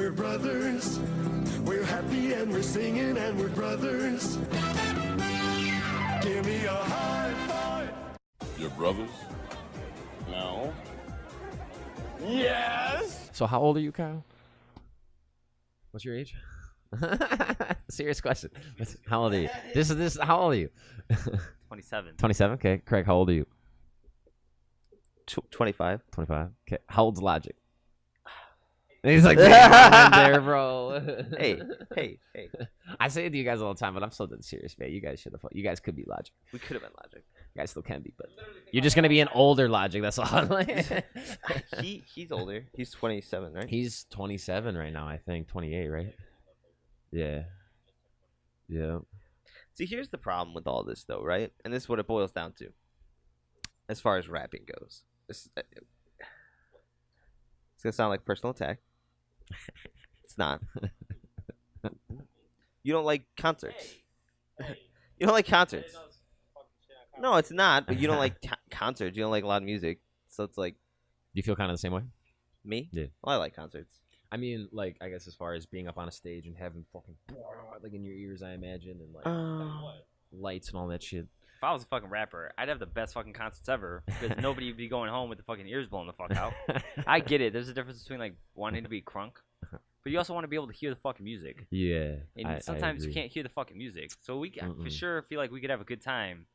we're brothers. We're happy and we're singing and we're brothers. Give me a high five. Your brothers? No. Yes. So how old are you, Kyle? What's your age? Serious question. How old are you? This. How old are you? 27. 27. Okay. Craig, how old are you? 25. 25. Okay. How old's Logic? And he's like, damn, there, bro. Hey. I say it to you guys all the time, but I'm so dead serious, man. You guys should have. You guys could be Logic. We could have been Logic. You guys still can be, but you're just gonna be an older Logic. That's all. He's older. He's 27, right? He's 27 right now. I think 28, right? Yeah. Yeah. See, here's the problem with all this, though, right? And this is what it boils down to, as far as rapping goes. It's gonna sound like personal attack. It's not. You don't like concerts. You don't like concerts. No, it's not. But you don't like concerts. You don't like loud music. So it's like. Do you feel kind of the same way? Me? Yeah. Well, I like concerts. I mean, like, I guess as far as being up on a stage and having fucking like in your ears, I imagine, and like lights and all that shit. If I was a fucking rapper, I'd have the best fucking concerts ever because nobody would be going home with the fucking ears blown the fuck out. I get it. There's a difference between like wanting to be crunk, but you also want to be able to hear the fucking music. Yeah. And sometimes you can't hear the fucking music. So we for sure feel like we could have a good time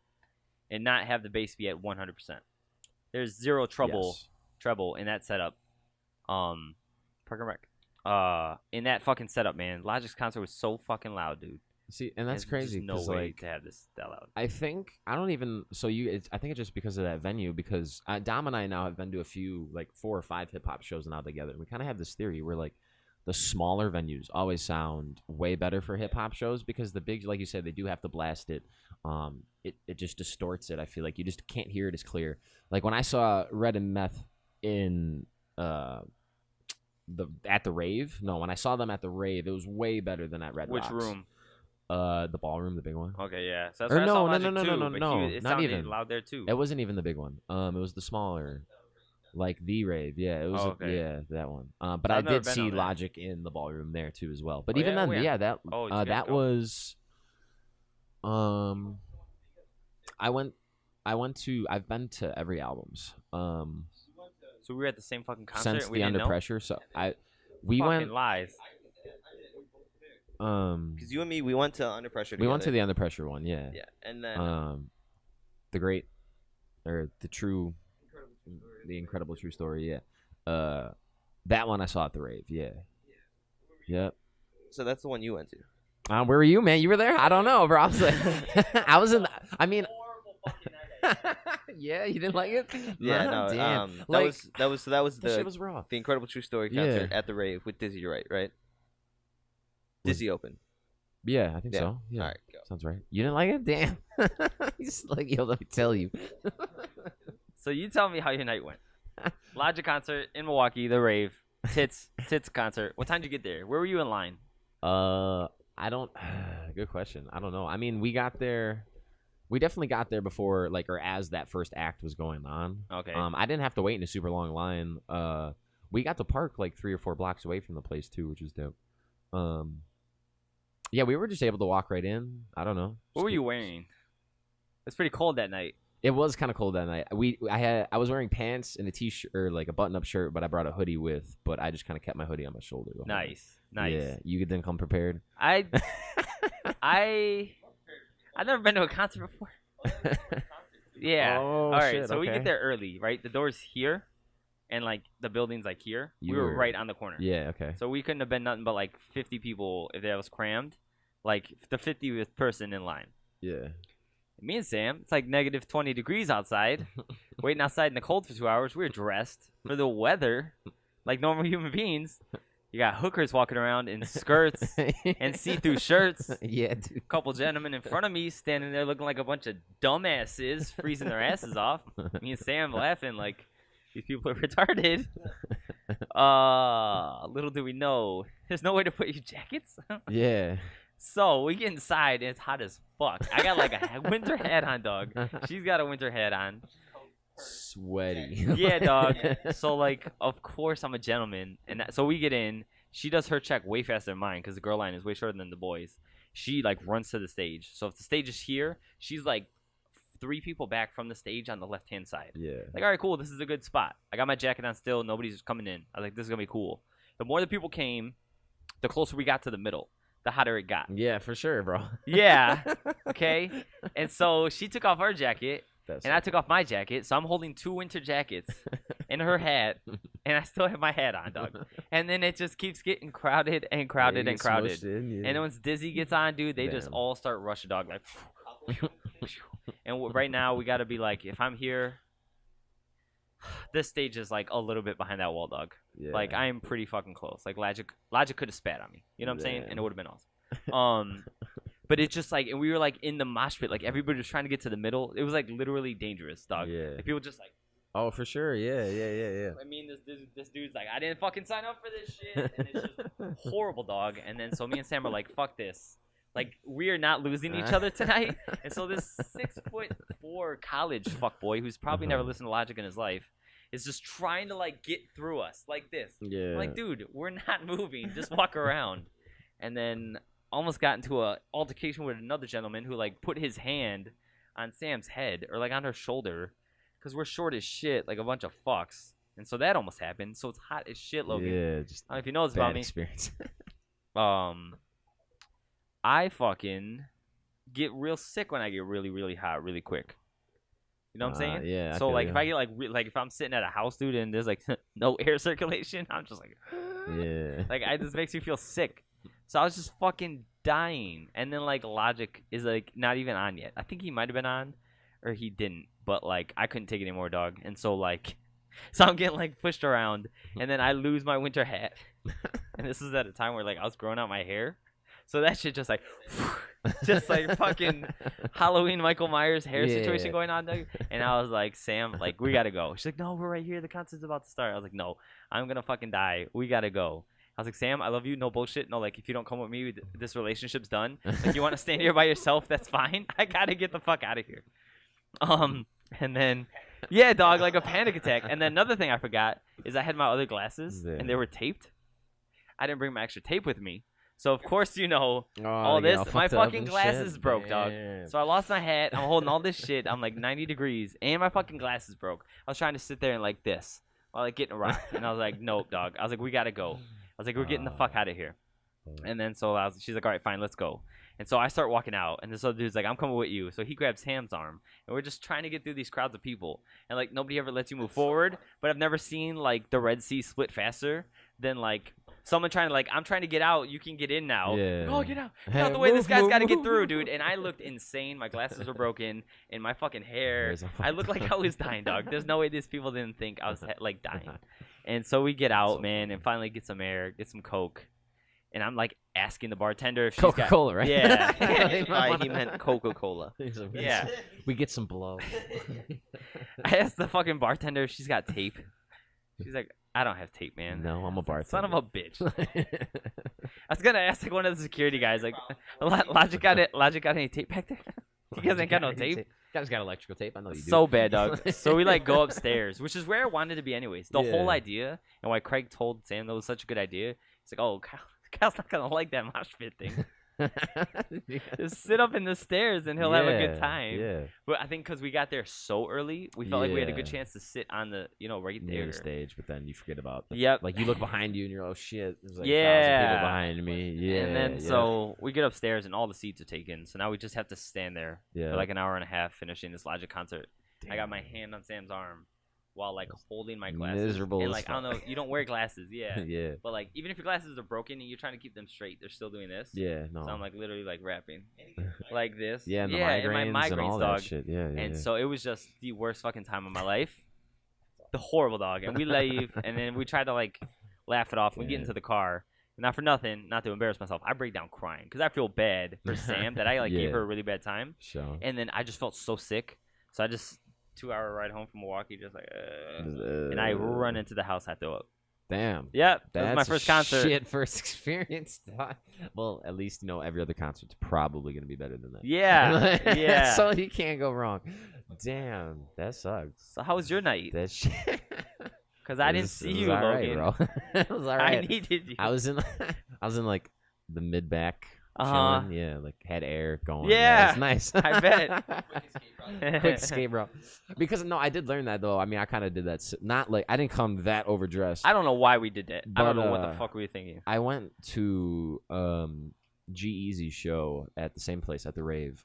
and not have the bass be at 100%. There's zero treble in that setup. Parker Rec. In that fucking setup, man. Logic's concert was so fucking loud, dude. See, and that's There's crazy. just no way like, to have this that loud. I think I don't even. So I think it's just because of that venue. Because Dom and I now have been to a few, like 4 or 5 hip hop shows now together. We kind of have this theory where like the smaller venues always sound way better for hip hop shows because the big, like you said, they do have to blast it. It just distorts it. I feel like you just can't hear it as clear. Like when I saw Red and Meth in at the rave. No, when I saw them at the rave, it was way better than at Red Which Rocks. room? The ballroom, the big one. Okay, yeah. So that's Or why I saw no, Logic no, too, but it not sounded even loud there too. It wasn't even the big one. It was the smaller, like the rave. Yeah, it was. Oh, okay. Yeah, that one. But So I I've never did been see on that. Logic in the ballroom there too as well. But Oh, even yeah? then, Where? yeah, that Oh, did you guys that go? was. I've been to every albums. So we were at the same fucking concert. Since and we the didn't Under know? Pressure. So we Fucking went. lies. Because you and me, we went to Under Pressure together. We went to the Under Pressure one. Yeah. Yeah, and then The great, or the true, the incredible true story. Yeah. That one I saw at the rave. Yeah. Yep. so that's the one you went to. Where were you, man? You were there? I don't know, bro. I was like, I was in. I mean, yeah, you didn't like it? Yeah, Nah, no. damn. That was that shit was raw. the Incredible True Story concert at the rave with Dizzy Wright, right? Dizzy opened. Yeah, I think Yeah. so. Yeah, All right, go. sounds right. You didn't like it? Damn. He's like, yo, let me tell you. So you tell me how your night went. Logic concert in Milwaukee, the rave. Tits concert. What time did you get there? Where were you in line? I don't. Good question. I don't know. I mean, we got there. We definitely got there before, like, or as that first act was going on. Okay. I didn't have to wait in a super long line. We got to park like 3 or 4 blocks away from the place too, which was dope. Yeah, we were just able to walk right in. I don't know. What were you wearing? It's pretty cold that night. It was kind of cold that night. I was wearing pants and a t-shirt or like a button-up shirt, but I brought a hoodie with. But I just kind of kept my hoodie on my shoulder. the whole night. Nice. Yeah, you didn't come prepared. I've never been to a concert before. Yeah. Oh, All right. shit, So we okay. get there early, right? The door's here, and like the building's like here. You we were were- right on the corner. Yeah. Okay. So we couldn't have been nothing but like 50 people if that was crammed, like the 50th person in line. Yeah. Me and Sam, it's like negative 20 degrees outside, waiting outside in the cold for 2 hours. We were dressed for the weather like normal human beings. You got hookers walking around in skirts and see-through shirts. Yeah, dude. Couple gentlemen in front of me standing there looking like a bunch of dumbasses freezing their asses off. Me and Sam laughing like these people are retarded. Little do we know, there's no way to put your jackets. Yeah. So we get inside and it's hot as fuck. I got like a winter hat on, dog. She's got a winter hat on. Sweaty. Yeah, dog. So like, of course I'm a gentleman, and so we get in. She does her check way faster than mine because the girl line is way shorter than the boys. She like runs to the stage. So if the stage is here, she's like 3 people back from the stage on the left-hand side. Yeah. Like, all right, cool. This is a good spot. I got my jacket on still. Nobody's coming in. I was like, this is going to be cool. The more the people came, the closer we got to the middle, the hotter it got. Yeah, for sure, bro. Yeah. Okay. And so she took off her jacket, and I took off my jacket. So I'm holding 2 winter jackets and her hat, and I still have my hat on, dog. And then it just keeps getting crowded and crowded and crowded. And then once Dizzy gets on, dude, they just all start rushing, dog. Like, and right now we got to be like, if I'm here, this stage is like a little bit behind that wall, dog. Yeah. Like I am pretty fucking close. Like Logic could have spat on me. You know what I'm saying? And it would have been awesome. But it's just like, and we were like in the mosh pit. Like everybody was trying to get to the middle. It was like literally dangerous, dog. Yeah. Like people just like. Oh, for sure. Yeah. I mean, this dude's like, I didn't fucking sign up for this shit, and it's just horrible, dog. And then so me and Sam are like, fuck this. Like, we are not losing each other tonight. And so this 6'4" college fuckboy who's probably never listened to Logic in his life is just trying to, like, get through us like this. Yeah. I'm like, dude, we're not moving. Just walk around. And then almost got into a altercation with another gentleman who, like, put his hand on Sam's head or, like, on her shoulder because we're short as shit, like a bunch of fucks. And so that almost happened. So it's hot as shit, Logan. Yeah, just I don't know if you know this bad about me. experience. I fucking get real sick when I get really, really hot really quick. You know what I'm saying? Yeah. So like if I get like if I'm sitting at a house, dude, and there's like no air circulation, I'm just like, yeah. like this makes me feel sick. So I was just fucking dying, and then like Logic is like not even on yet. I think he might have been on, or he didn't, but like I couldn't take it anymore, dog. And so like, so I'm getting like pushed around, and then I lose my winter hat, and this is at a time where like I was growing out my hair. So that shit just like fucking Halloween Michael Myers hair situation going on, Doug. And I was like, Sam, like, we gotta go. She's like, no, we're right here. The concert's about to start. I was like, no, I'm gonna fucking die. We gotta go. I was like, Sam, I love you. No bullshit. No, like, if you don't come with me, this relationship's done. Like, you want to stand here by yourself? That's fine. I gotta get the fuck out of here. And then, yeah, dog, like a panic attack. And then another thing I forgot is I had my other glasses and they were taped. I didn't bring my extra tape with me. So, of course, you know, all this. My fucking glasses broke, dog. So, I lost my hat. I'm holding all this shit. I'm like 90 degrees. And my fucking glasses broke. I was trying to sit there and like this while like getting rocked. And I was like, nope, dog. I was like, we got to go. I was like, we're getting the fuck out of here. And then so she's like, all right, fine, let's go. And so I start walking out. And this other dude's like, I'm coming with you. So he grabs Sam's arm. And we're just trying to get through these crowds of people. And like nobody ever lets you move forward. But I've never seen like the Red Sea split faster than like someone trying to like, I'm trying to get out. You can get in now. Yeah. Oh, get out. Get out the way. This guy's got to get through, dude. And I looked insane. My glasses were broken. And my fucking hair. I looked like I was dying, dog. There's no way these people didn't think I was like dying. And so we get out, man, and finally get some air, get some Coke. And I'm like asking the bartender if she's got Coca-Cola, right? Yeah. He meant Coca-Cola. Yeah. We get some blow. I asked the fucking bartender if she's got tape. She's like, I don't have tape, man. No, I'm a bartender. Son of a bitch. I was gonna ask like one of the security guys, like, Logic got it. Logic got any tape back there? You guys ain't got no tape. Guys got electrical tape. I know you do. So bad, dog. So we like go upstairs, which is where I wanted to be anyways. The whole idea, and why Craig told Sam that was such a good idea. He's like, oh, Kyle's not gonna like that mosh pit thing. Just sit up in the stairs and he'll have a good time. Yeah. But I think because we got there so early, we felt like we had a good chance to sit on the, right there. Near the stage, but then you forget about the, Yep. Like you look behind you and you're, oh shit, there's like 1,000 Yeah. people behind me. Yeah. And then so we get upstairs and all the seats are taken. So now we just have to stand there Yeah. for like an hour and a half finishing this Logic concert. I got my hand on Sam's arm while like holding my glasses. Miserable and as like I don't know, you don't wear glasses, yeah. Yeah. But like even if your glasses are broken and you're trying to keep them straight, they're still doing this. Yeah. No. So I'm like literally like rapping like this. Yeah. And the and migraines my migraines, and all dog. that shit. Yeah. And so it was just the worst fucking time of my life. The horrible, dog. And we leave, and then we try to like laugh it off. We get into the car. Not for nothing, not to embarrass myself. I break down crying because I feel bad for Sam that I like gave her a really bad time. Sure. And then I just felt so sick, so I just 2-hour ride home from Milwaukee, just like, and I run into the house. I throw up. Damn. Yep, that That's was my first concert. Shit, first experience. Well, at least every other concert's probably gonna be better than that. Yeah, yeah. So you can't go wrong. Damn, that sucks. So how was your night? That shit. Because I didn't see you, all right, Logan. bro. It was all I right. needed you. I was in like the mid back. Chilling. Yeah, like had air going. Yeah, it's nice. I bet. Quick escape, bro. Because no, I did learn that though. I mean, I kind of did that. Not like I didn't come that overdressed. I don't know why we did that. I don't But, know what the fuck we were thinking. I went to G-Eazy's show at the same place at the rave.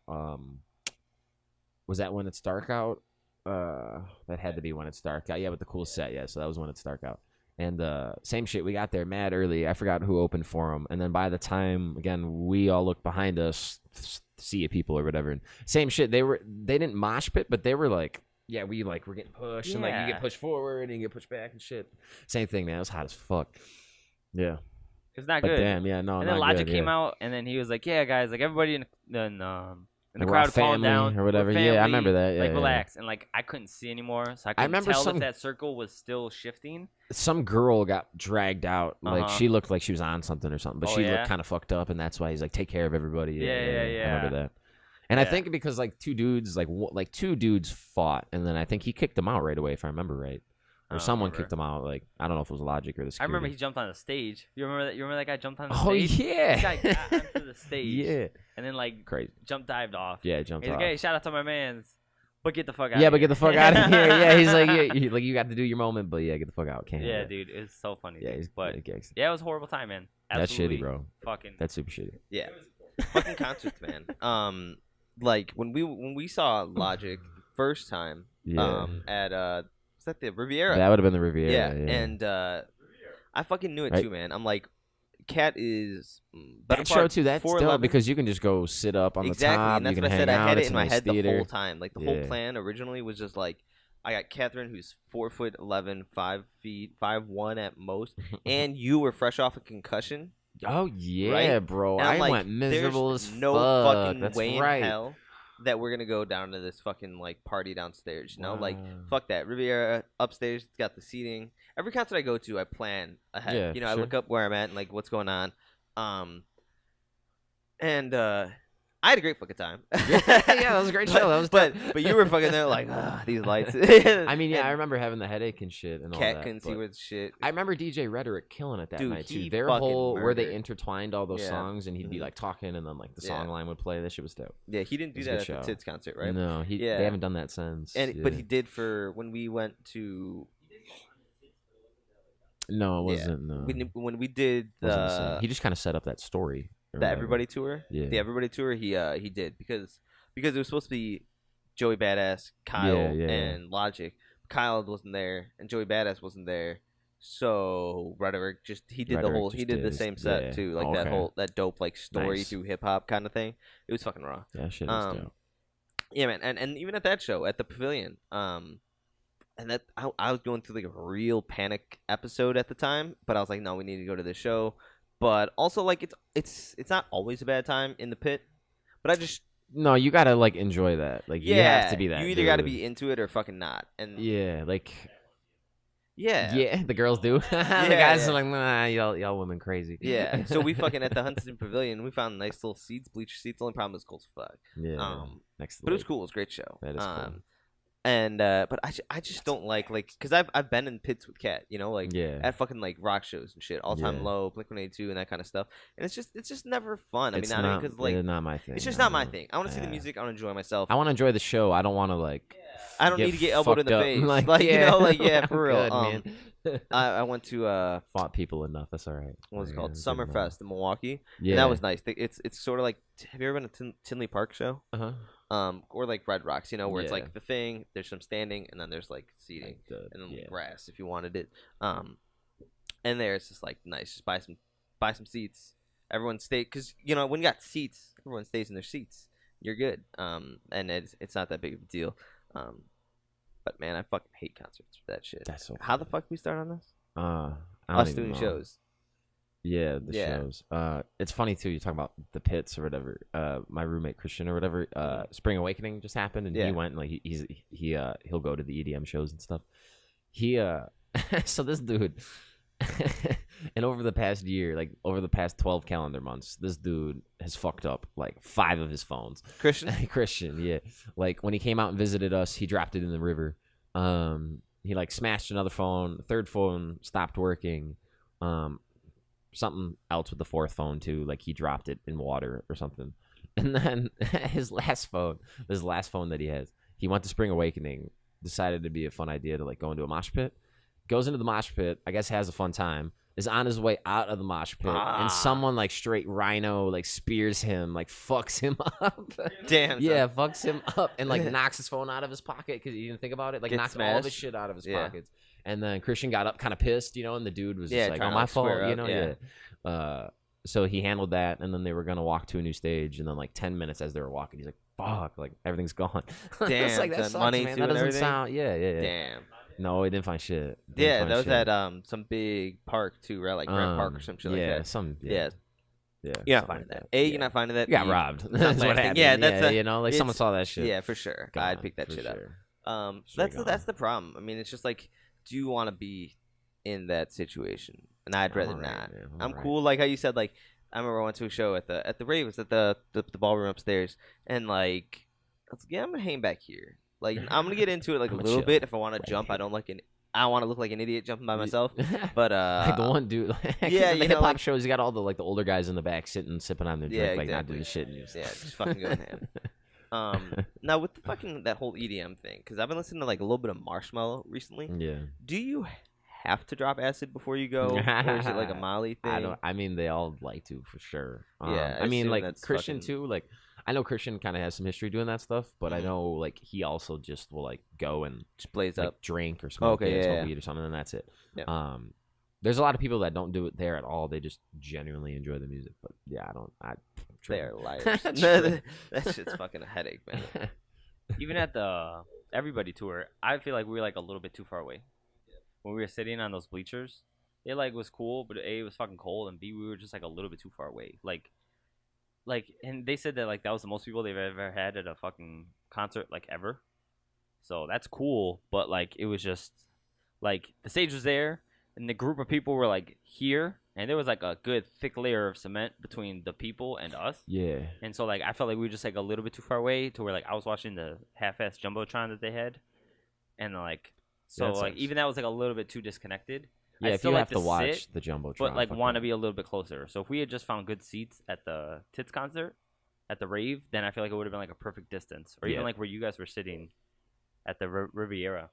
Was that When It's Dark Out? That had to be When It's Dark Out. Yeah, with the cool set. Yeah, so that was When It's Dark Out. And same shit. We got there mad early. I forgot who opened for him. And then by the time, again, we all looked behind us, see people or whatever. And same shit. They didn't mosh pit, but they were like, yeah, we're getting pushed, and like you get pushed forward and you get pushed back and shit. Same thing, man. It was hot as fuck. Yeah. It's not But good. damn, yeah, no, And then not Logic good, came yeah. out, and then he was like, "Yeah, guys, like everybody in the Like, we're all crowd calm family down or whatever." We're Yeah, I family, remember that. Yeah, like yeah. relax, and like I couldn't see anymore, so I couldn't remember tell some- if that circle was still shifting. Some girl got dragged out. Like Uh-huh. she looked like she was on something or something, but Oh, she yeah? looked kind of fucked up, and that's why he's like, "Take care of everybody." Yeah. I remember that. And I Yeah. think because like two dudes fought, and then I think he kicked them out right away, if I remember right, I or don't someone remember. kicked them out. Like I don't know if it was Logic or the I security. remember he jumped on the stage. You remember that? You remember that guy jumped on the Oh stage? yeah. This guy got onto the stage. Yeah. And then like Crazy. jump dived off. Yeah, jumped He's off. like, "Hey, shout out to my man's." But get the fuck out. Yeah, of but here. get the fuck out of here. Yeah, he's like, yeah, you got to do your moment, but yeah, get the fuck out. Can't. Yeah, have that. dude, it's so funny. Yeah, dude. he's but gangster. yeah, it was a horrible time, man. That's Absolutely shitty, bro. Fucking. That's super shitty. Yeah, fucking concerts, man. Like when we saw Logic first time, Yeah. at was that the Riviera? That would have been the Riviera. yeah, Yeah, and I fucking knew it Right. too, man. I'm like, Cat is that show too. That's still 411. because you can just go sit up on Exactly, the top. and that's you what can I hang said. out. I had it it's in a my nice head theater. the whole time. Like the whole Yeah. plan originally was just like, I got Catherine, who's 4'11", 5 feet, 5'1" at most, and you were fresh off a concussion. Oh yeah, Right? bro. And I'm I like, went miserable there's as no fuck. fucking That's way right. in hell that we're gonna go down to this fucking like party downstairs. You know, like Wow. fuck that. Riviera upstairs, it's got the seating. Every concert I go to, I plan ahead. Yeah, you know, for I sure. look up where I'm at and like what's going on. And I had a great fucking time. Yeah, that was a great show. That was but dope. but you were fucking there like these lights. I mean, yeah, I And remember having the headache and shit and all Cat that. couldn't see but where the shit. I remember DJ Rhetoric killing it that Dude, night too. he Their fucking whole where they murdered. intertwined all those Yeah. songs, and he'd be Mhm. like talking, and then like the Yeah. song line would play. That shit was dope. Yeah, he didn't It do was a that good at the show. Tits concert, right? No, Yeah. they haven't done that since. And but yeah. he did for when we went to No, it Yeah. wasn't. No. when we did Wasn't the same. the He just kind of set up that story. or the whatever. Everybody tour. Yeah. The Everybody tour. He did because it was supposed to be Joey Badass, Kyle, Yeah. and Logic. Kyle wasn't there, and Joey Badass wasn't there. So Rhetoric he did the Rhetoric whole just he did the did same his- set yeah. too, like Oh, okay. that dope like story Nice. through hip hop kind of thing. It was fucking raw. Yeah, shit was Um, dope. Yeah, man, and even at that show at the Pavilion, and that I was going through like a real panic episode at the time, but I was like, no, we need to go to this show. But also like it's not always a bad time in the pit, but I just No, you gotta like enjoy that. Like you have to be that. You either got to dude. be into it or fucking not. And Yeah, like yeah, the girls do. The Yeah, guys yeah. are like, nah, y'all women crazy. yeah. So we fucking at the Huntington Pavilion, we found nice little seats, bleacher seats. The only problem is cold as fuck. Yeah. Next to But it was the cool. It was a great show. That is cool. And but I just don't like because I've been in pits with Kat, you know, like Yeah. at fucking like rock shows and shit, All Time Yeah. Low, Blink-182, and that kind of stuff. And it's just never fun. I It's mean, not because like not my thing. it's just I not my don't- thing. I want to see the yeah. music. I want to enjoy myself. I want to enjoy the show. I don't want to like. I don't need to get elbowed in the fucked up. face. Like, Like, you yeah. know, like, yeah, for I'm real. good, man. I went to Fought people enough. That's all right. what was it Yeah, called? good enough. Summerfest in Milwaukee. Yeah. And that was nice. It's sort of like, have you ever been to Tinley Park show? Uh-huh. Or like Red Rocks, you know, where it's Yeah. like the thing. There's some standing, and then there's like seating, and then yeah. grass if you wanted it. And there it's just like nice. Just buy some seats. Everyone stay because you know when you got seats, everyone stays in their seats. You're good. And it's not that big of a deal. But man, I fucking hate concerts for that shit. That's so. How the fuck we start on this? I don't Us even doing know. shows. Yeah, the Yeah. shows. It's funny too. You talk about the pits or whatever. My roommate Christian or whatever. Spring Awakening just happened, and Yeah. he went. Like he'll go to the EDM shows and stuff. So this dude, and over the past year, like over the past 12 calendar months, this dude has fucked up like 5 of his phones. Christian. Christian, yeah. Like when he came out and visited us, he dropped it in the river. he like smashed another phone. The third phone stopped working. Something else with the fourth phone too. Like he dropped it in water or something. And then his last phone that he has, he went to Spring Awakening. Decided to be a fun idea to like go into a mosh pit. Goes into the mosh pit. I guess has a fun time. Is on his way out of the mosh pit, and someone like straight rhino like spears him, like fucks him up. Damn. Yeah, fucks him up and like knocks his phone out of his pocket because he didn't think about it. Like knocked all the shit out of his pockets. And then Christian got up kind of pissed, you know, and the dude was just like, "Oh, my fault," you know. Yeah. So he handled that, and then they were gonna walk to a new stage, and then like 10 minutes as they were walking, he's like, "Fuck!" Like everything's gone. Damn. It's like that sucks, money man. too That and doesn't everything? sound. Yeah. Damn. No, he didn't find shit. Yeah, that was at some big park too, right? Like Grant Park or some shit like that. Yeah. You're not finding that. You're not finding that. You got robbed. That's what happened. Yeah, that's you know, like someone saw that shit. Yeah, for sure. Gone, I'd pick that shit sure. up. That's the problem. I mean, it's just like, do you want to be in that situation? And I'd rather not. I'm cool. Like how you said, like I remember I went to a show at the rave. It was at the ballroom upstairs, and like I was like, yeah, I'm gonna hang back here. Like I'm gonna get into it like a little bit. If I want to jump, I don't want to look like an idiot jumping by myself. But like the one dude, yeah, the hip hop shows, you got all the like the older guys in the back sitting sipping on their drink, like not doing shit. And just fucking going ham. Now with the fucking that whole EDM thing, because I've been listening to like a little bit of Marshmello recently. Yeah. Do you have to drop acid before you go, or is it like a Molly thing? I mean, they all like to for sure. Yeah. I mean, like Christian too. Like I know Christian kind of has some history doing that stuff, but I know like he also just will like go and just blaze like, up, drink or smoke, smoke weed or something, and that's it. Yeah. There's a lot of people that don't do it there at all. They just genuinely enjoy the music. But yeah, they're liars. That shit's fucking a headache, man. Even at the Everybody tour, I feel like we were like a little bit too far away. When we were sitting on those bleachers, it like was cool, but A, it was fucking cold, and B, we were just like a little bit too far away. Like, and they said that like that was the most people they've ever had at a fucking concert like ever. So that's cool, but like it was just like the stage was there, and the group of people were like here, and there was like a good thick layer of cement between the people and us. Yeah. And so like I felt like we were just like a little bit too far away to where like I was watching the half-ass jumbotron that they had, and like so like even that was like a little bit too disconnected. Yeah, if you have to watch the jumbotron, but like want to be a little bit closer. So if we had just found good seats at the Tits concert, at the rave, then I feel like it would have been like a perfect distance, or even like where you guys were sitting at the Riviera,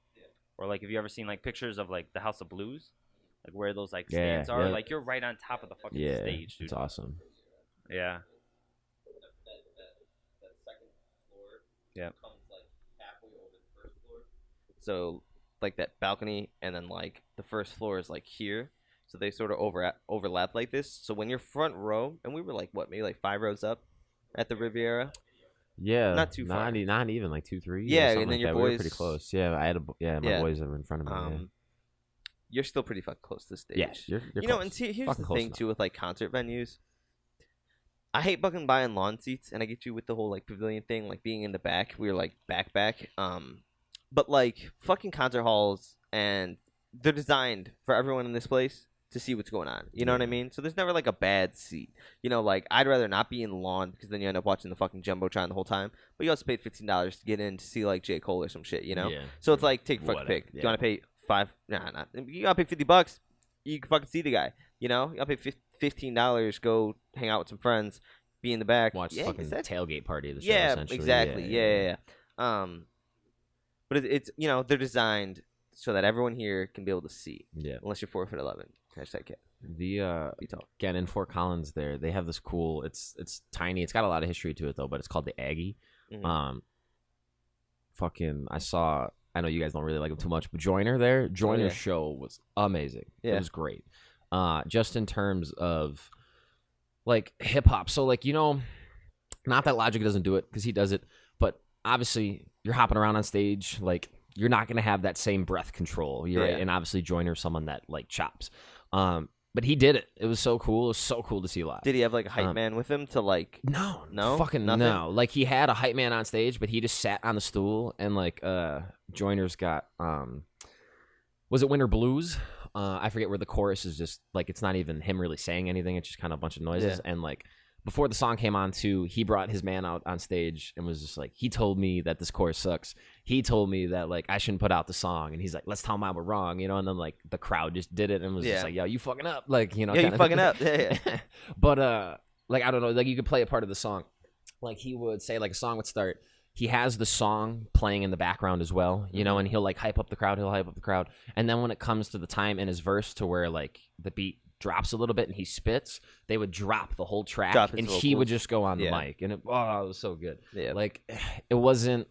or like if you ever seen like pictures of like the House of Blues, like where those like stands are, like you're right on top of the fucking stage, dude. It's awesome. Yeah. That second floor comes like halfway over the first floor. So like that balcony, and then like the first floor is like here, so they sort of overlap like this. So when you're front row, and we were like maybe like 5 rows up at the Riviera. Yeah, not too far. Not even like 2, 3. Yeah, and then like your boys boys we were pretty close. Yeah, I had my boys that were in front of me. You're still pretty fucking close to the stage. Yeah, you're you close. know, and here's the thing too with like concert venues. I hate fucking buying lawn seats, and I get you with the whole like pavilion thing, like being in the back. We were like back. But like fucking concert halls, and they're designed for everyone in this place to see what's going on. You know what I mean? So there's never like a bad seat. You know, like I'd rather not be in the lawn because then you end up watching the fucking jumbotron the whole time. But you also paid $15 to get in to see like J. Cole or some shit. You know? Yeah. So it's like take a fucking pick. Do you want to pay $5? Nah. You gotta pay $50. You can fucking see the guy. You know? You gotta pay $15. Go hang out with some friends. Be in the back. Watch the fucking tailgate party of the show. Yeah, essentially. exactly. Yeah. But it's you know, they're designed so that everyone here can be able to see. Yeah. Unless you're 4'11". Hashtag cat. Again in Fort Collins there, they have this cool. It's tiny. It's got a lot of history to it though, but it's called the Aggie. Mm-hmm. I know you guys don't really like him too much, but Joyner's show was amazing. Yeah. It was great. Just in terms of like hip hop. So like, you know, not that Logic doesn't do it because he does it, but obviously you're hopping around on stage, like you're not going to have that same breath control. Right? And obviously Joyner's someone that like chops. But he did it. It was so cool. It was so cool to see live. Did he have like a hype man with him to like? No, nothing? no. Like he had a hype man on stage, but he just sat on the stool and like Joyner's got was it Winter Blues? I forget where the chorus is just like it's not even him really saying anything. It's just kind of a bunch of noises and like before the song came on too, he brought his man out on stage and was just like, he told me that this chorus sucks. He told me that like I shouldn't put out the song, and he's like, let's tell him we're wrong, you know. And then like the crowd just did it and was just like, yo, you fucking up, like, you know. Yeah, you fucking up. Yeah. But like I don't know, like you could play a part of the song. Like he would say like a song would start. He has the song playing in the background as well, you know, and he'll like hype up the crowd. And then when it comes to the time in his verse to where like the beat drops a little bit and he spits, they would drop the whole track and he would just go on the mic. And it was so good. Yeah. Like it wasn't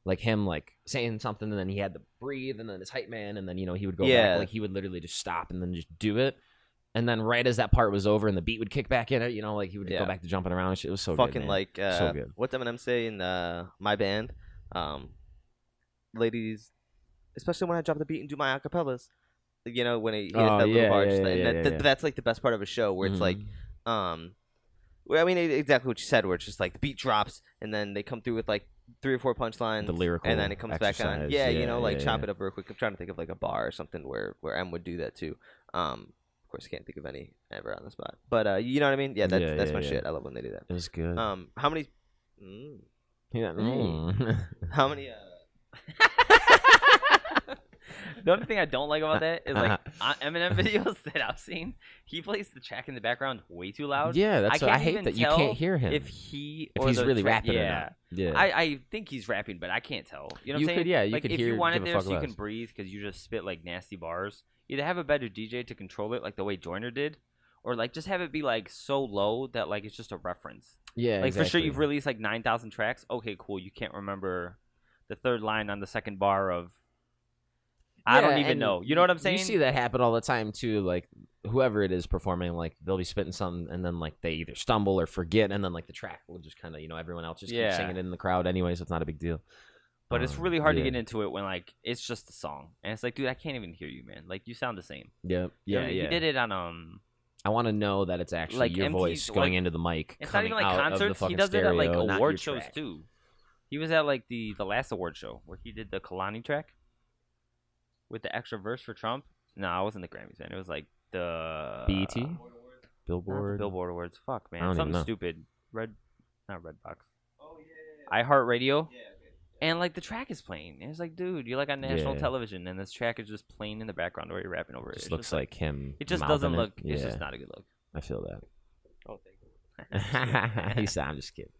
like him like saying something and then he had to breathe and then his hype man and then, you know, he would go back. Like he would literally just stop and then just do it. And then right as that part was over and the beat would kick back in it, you know, like he would go back to jumping around and shit. It was so fucking good, like so good. What's Eminem say in My Band? Ladies, especially when I drop the beat and do my acapellas, you know, when he hits that little bar. That's like the best part of a show where it's like, well, I mean, exactly what you said, where it's just like the beat drops and then they come through with like 3 or 4 punchlines, the lyrical, and then it comes back on. Yeah, you know, like chop it up real quick. I'm trying to think of like a bar or something where M would do that too. Of course, I can't think of any ever on the spot, but you know what I mean. Yeah, that's my shit. I love when they do that. It was good. How many? How many? The only thing I don't like about that is like Eminem videos that I've seen, he plays the track in the background way too loud. Yeah, that's I hate that you can't hear him if he's really rapping. Or not. I think he's rapping, but I can't tell. You know what I'm saying? You could if hear. You want it there so you can breathe because you just spit like nasty bars. Either have a better DJ to control it, like the way Joyner did, or like just have it be like so low that like it's just a reference. Yeah, like for sure you've released like 9,000 tracks. Okay, cool. You can't remember the third line on the second bar of. I don't even know. You know what I'm saying? You see that happen all the time too. Like whoever it is performing, like they'll be spitting something, and then like they either stumble or forget, and then like the track will just kind of, you know, everyone else just keeps singing it in the crowd anyway, so it's not a big deal. But it's really hard to get into it when like it's just a song, and it's like, dude, I can't even hear you, man. Like you sound the same. Yeah. You did it on I want to know that it's actually like your voice going into the mic. It's not even like concerts. He does it at like award shows too. He was at like the last award show where he did the Kalani track with the extra verse for Trump. No, I wasn't the Grammys, man. It was like the BET, Billboard Awards. Fuck, man, something stupid. Not Redbox. Oh yeah. iHeartRadio. Yeah. And like the track is playing. And it's like, dude, you're like on national television, and this track is just playing in the background while you're rapping over it. Just looks like him. It just doesn't look. It's just not a good look. I feel that. Oh, thank you. He said, "I'm just kidding."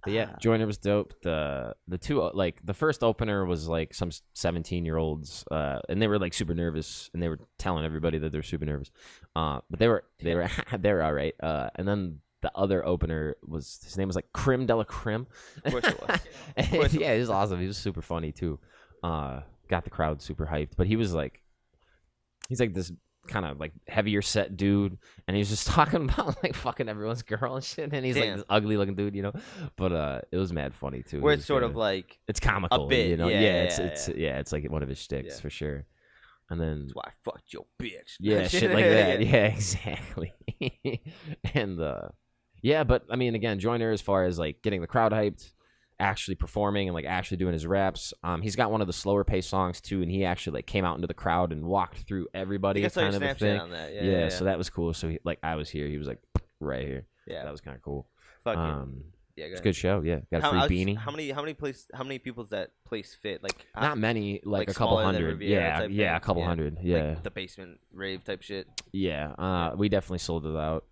But yeah, Joyner was dope. The two, like the first opener was like some 17-year-olds, and they were like super nervous, and they were telling everybody that they're super nervous. But they were all right. And then the other opener was, his name was like Creme de la Creme. Of course it was. Yeah, he was awesome. He was super funny too. Got the crowd super hyped. But he's like this kind of like heavier set dude, and he was just talking about like fucking everyone's girl and shit. And he's like this ugly looking dude, you know. But it was mad funny too. Where it's sort of like it's comical, a bit, you know. It's like one of his shticks for sure. And then that's why I fucked your bitch. Yeah, shit like that. Yeah, exactly. And yeah, but I mean, again, Joyner, as far as like getting the crowd hyped, actually performing and like actually doing his raps, he's got one of the slower paced songs too, and he actually like came out into the crowd and walked through everybody. I kind of a thing. On that. Yeah, so that was cool. So he, like I was here, he was like right here. Yeah, that was kind of cool. Fucking it's a good show. Yeah, got a free beanie. How many people does that place fit? Like not many, like a couple hundred. Yeah, a couple hundred. Yeah, like the basement rave type shit. Yeah, we definitely sold it out.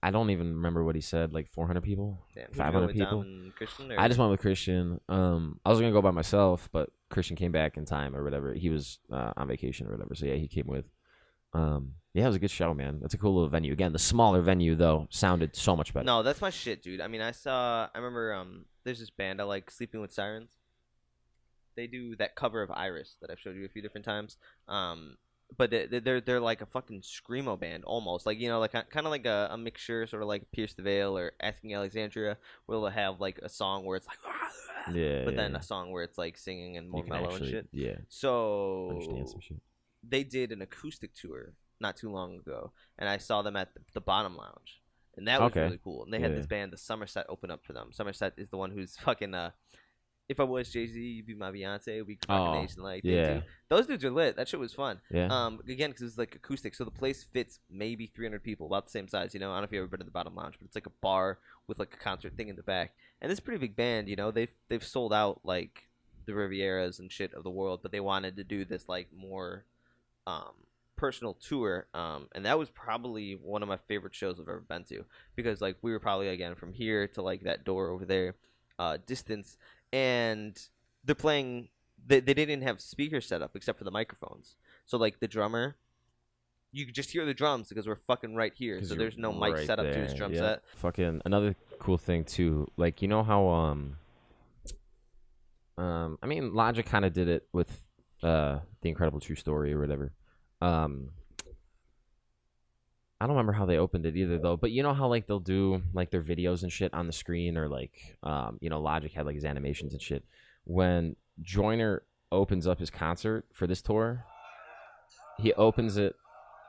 I don't even remember what he said, like 400 people, 500 people. I just went with Christian. I was gonna go by myself, but Christian came back in time or whatever. He was on vacation or whatever, so yeah, he came with. Yeah, it was a good show, man. That's a cool little venue. Again, the smaller venue though sounded so much better. No, that's my shit, dude. I mean, I remember there's this band I like, Sleeping with Sirens. They do that cover of Iris that I've showed you a few different times. But they're like a fucking screamo band almost, like, you know, like kind of like a mixture, sort of like Pierce the Veil or Asking Alexandria, where they'll have like a song where it's like but then a song where it's like singing and more mellow and shit. Yeah. So understand some shit. They did an acoustic tour not too long ago, and I saw them at the Bottom Lounge, and that was really cool. And they had this band, the Somerset, open up for them. Somerset is the one who's fucking If I Was Jay-Z, You'd Be My Beyonce, We Could Oh, Rock a Nation like yeah. they do. Those dudes are lit. That shit was fun. Yeah. Again, because it's like acoustic, so the place fits maybe 300 people, about the same size. You know, I don't know if you ever been to the Bottom Lounge, but it's like a bar with like a concert thing in the back. And it's a pretty big band. You know, they've sold out like the Rivieras and shit of the world, but they wanted to do this like more personal tour. And that was probably one of my favorite shows I've ever been to, because like we were probably again from here to like that door over there, distance, and they're playing. They didn't have speakers set up except for the microphones. So like the drummer, you could just hear the drums because we're fucking right here. So there's no mic set up to his drum set. Fucking another cool thing too. Like, you know how I mean, Logic kind of did it with The Incredible True Story or whatever. I don't remember how they opened it either though. But you know how like they'll do like their videos and shit on the screen, or like you know, Logic had like his animations and shit. When Joyner opens up his concert for this tour, he opens it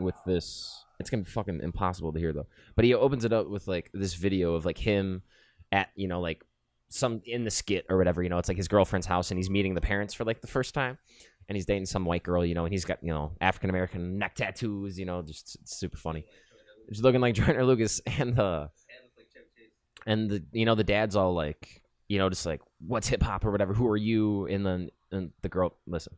with this. It's gonna be fucking impossible to hear though. But he opens it up with like this video of like him at, you know, like some in the skit or whatever. You know, it's like his girlfriend's house and he's meeting the parents for like the first time, and he's dating some white girl. You know, and he's got, you know, African American neck tattoos. You know, just it's super funny. It's looking like Joyner Lucas, and the you know, the dad's all like, you know, just like, what's hip hop or whatever? Who are you? And then the girl, listen.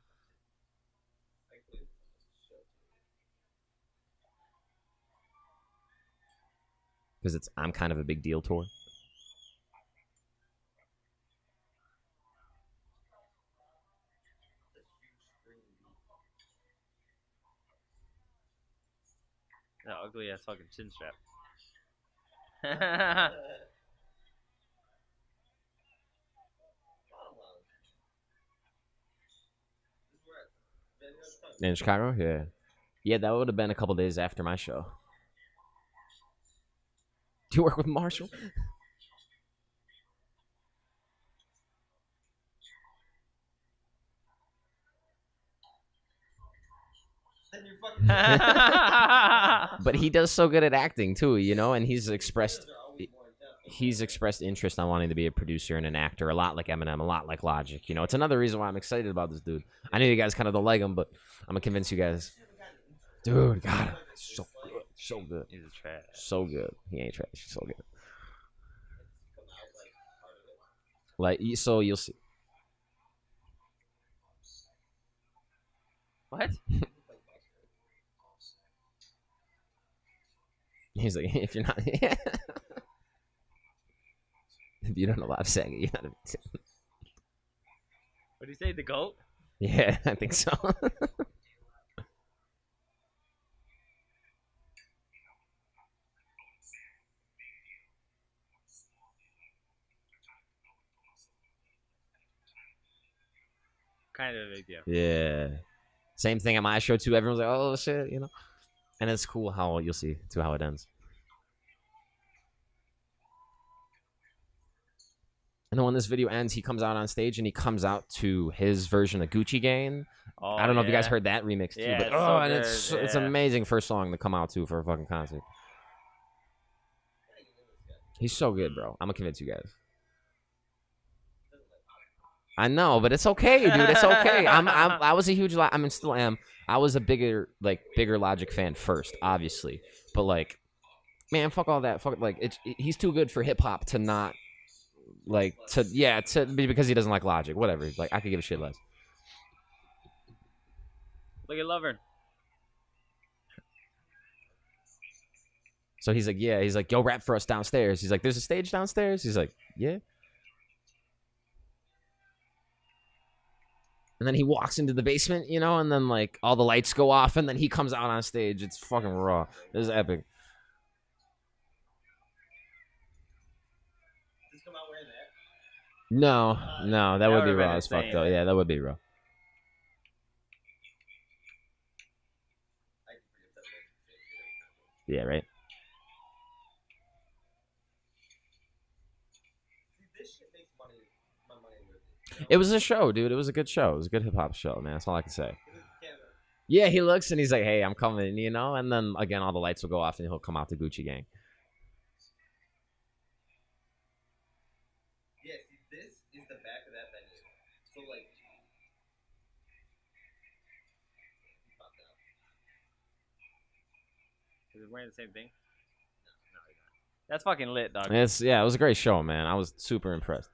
Because it's I'm Kind of a Big Deal tour. That ugly ass fucking chin strap. In Chicago? Yeah. Yeah, that would have been a couple days after my show. Do you work with Marshall? But he does so good at acting too, you know, and he's expressed interest on wanting to be a producer and an actor, a lot like Eminem, a lot like Logic. You know, it's another reason why I'm excited about this dude. I know you guys kind of don't like him, but I'm gonna convince you guys. Dude, God, so good, so good. He's a trash. So good. He ain't trash. He's so good. Like, so you'll see. What? He's like, if you're not, if you don't know Live Saga, you're not a big fan. What do you say? The GOAT? Yeah, I think so. Kind of a big deal. Yeah. Same thing at my show too. Everyone's like, oh shit, you know. And it's cool how you'll see too how it ends. And then when this video ends, he comes out on stage and he comes out to his version of Gucci Gang. Oh, I don't know if you guys heard that remix too, Yeah, but it's so and good, it's yeah. amazing first song to come out to for a fucking concert. He's so good, bro. I'm gonna convince you guys. I know, but it's okay, dude. It's okay. I was a huge, I mean, still am. I was a bigger Logic fan first, obviously, but like, man, fuck all that. Fuck, like, he's too good for hip hop to not, like, because he doesn't like Logic. Whatever. Like, I could give a shit less. Look at Lovern. So he's like, yeah. He's like, yo, rap for us downstairs. He's like, there's a stage downstairs. He's like, yeah. And then he walks into the basement, you know, and then like all the lights go off, and then he comes out on stage. It's fucking raw. This is epic. Does he come out wearing that? No, that would be would've been raw as fuck insane. though. Yeah, that would be raw. Yeah, right. See, this shit makes my money worth it. It was a show, dude. It was a good show. It was a good hip hop show, man. That's all I can say. Yeah, he looks and he's like, hey, I'm coming, you know? And then again, all the lights will go off and he'll come out to Gucci Gang. Yeah, see, this is the back of that venue. Is it wearing the same thing? That's fucking lit, dog. It was a great show, man. I was super impressed.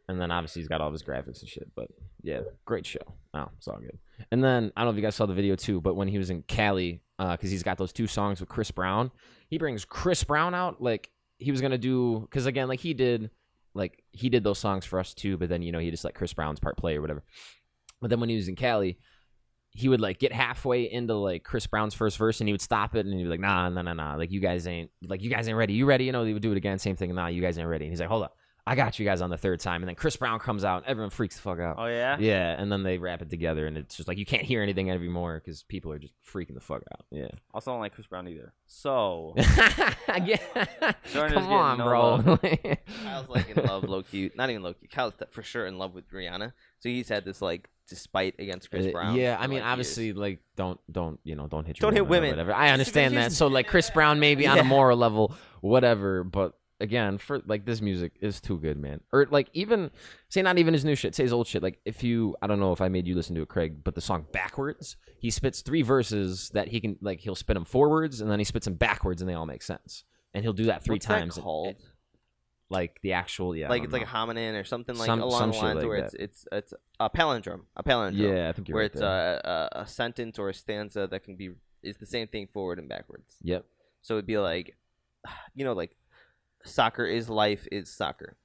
And then obviously he's got all his graphics and shit, but yeah, great show. Oh, it's all good. And then I don't know if you guys saw the video too, but when he was in Cali, because he's got those 2 songs with Chris Brown, he brings Chris Brown out like he was gonna do, because again, like he did those songs for us too, but then he just let Chris Brown's part play or whatever. But then when he was in Cali, he would like get halfway into like Chris Brown's first verse and he would stop it and he'd be like, nah, like you guys ain't ready. You ready? He would do it again, same thing. Nah, you guys ain't ready. And he's like, hold up, I got you guys on the 3rd time. And then Chris Brown comes out and everyone freaks the fuck out. Oh yeah? Yeah, and then they rap it together and it's just like you can't hear anything anymore because people are just freaking the fuck out. Yeah. Also don't like Chris Brown either. So yeah. Come on, bro. Kyle's like in love, low key. Not even low key. Kyle's for sure in love with Rihanna. So he's had this like despite against Chris Brown. Yeah, I mean, obviously, years. Like don't hit your don't hit women. Whatever. I understand that. So like Chris Brown maybe on a moral level, whatever. But again, for like this music is too good, man. Or like even say not even his new shit, say his old shit. Like I don't know if I made you listen to it, Craig, but the song Backwards, he spits 3 verses that he can like he'll spit them forwards and then he spits them backwards and they all make sense. And he'll do that 3 times. That called? Like the actual, like it's like a hominin or something like along the lines like where it's a palindrome. Yeah, I think you're where right it's a sentence or a stanza that is the same thing forward and backwards. Yep. So it'd be like, like soccer is life is soccer.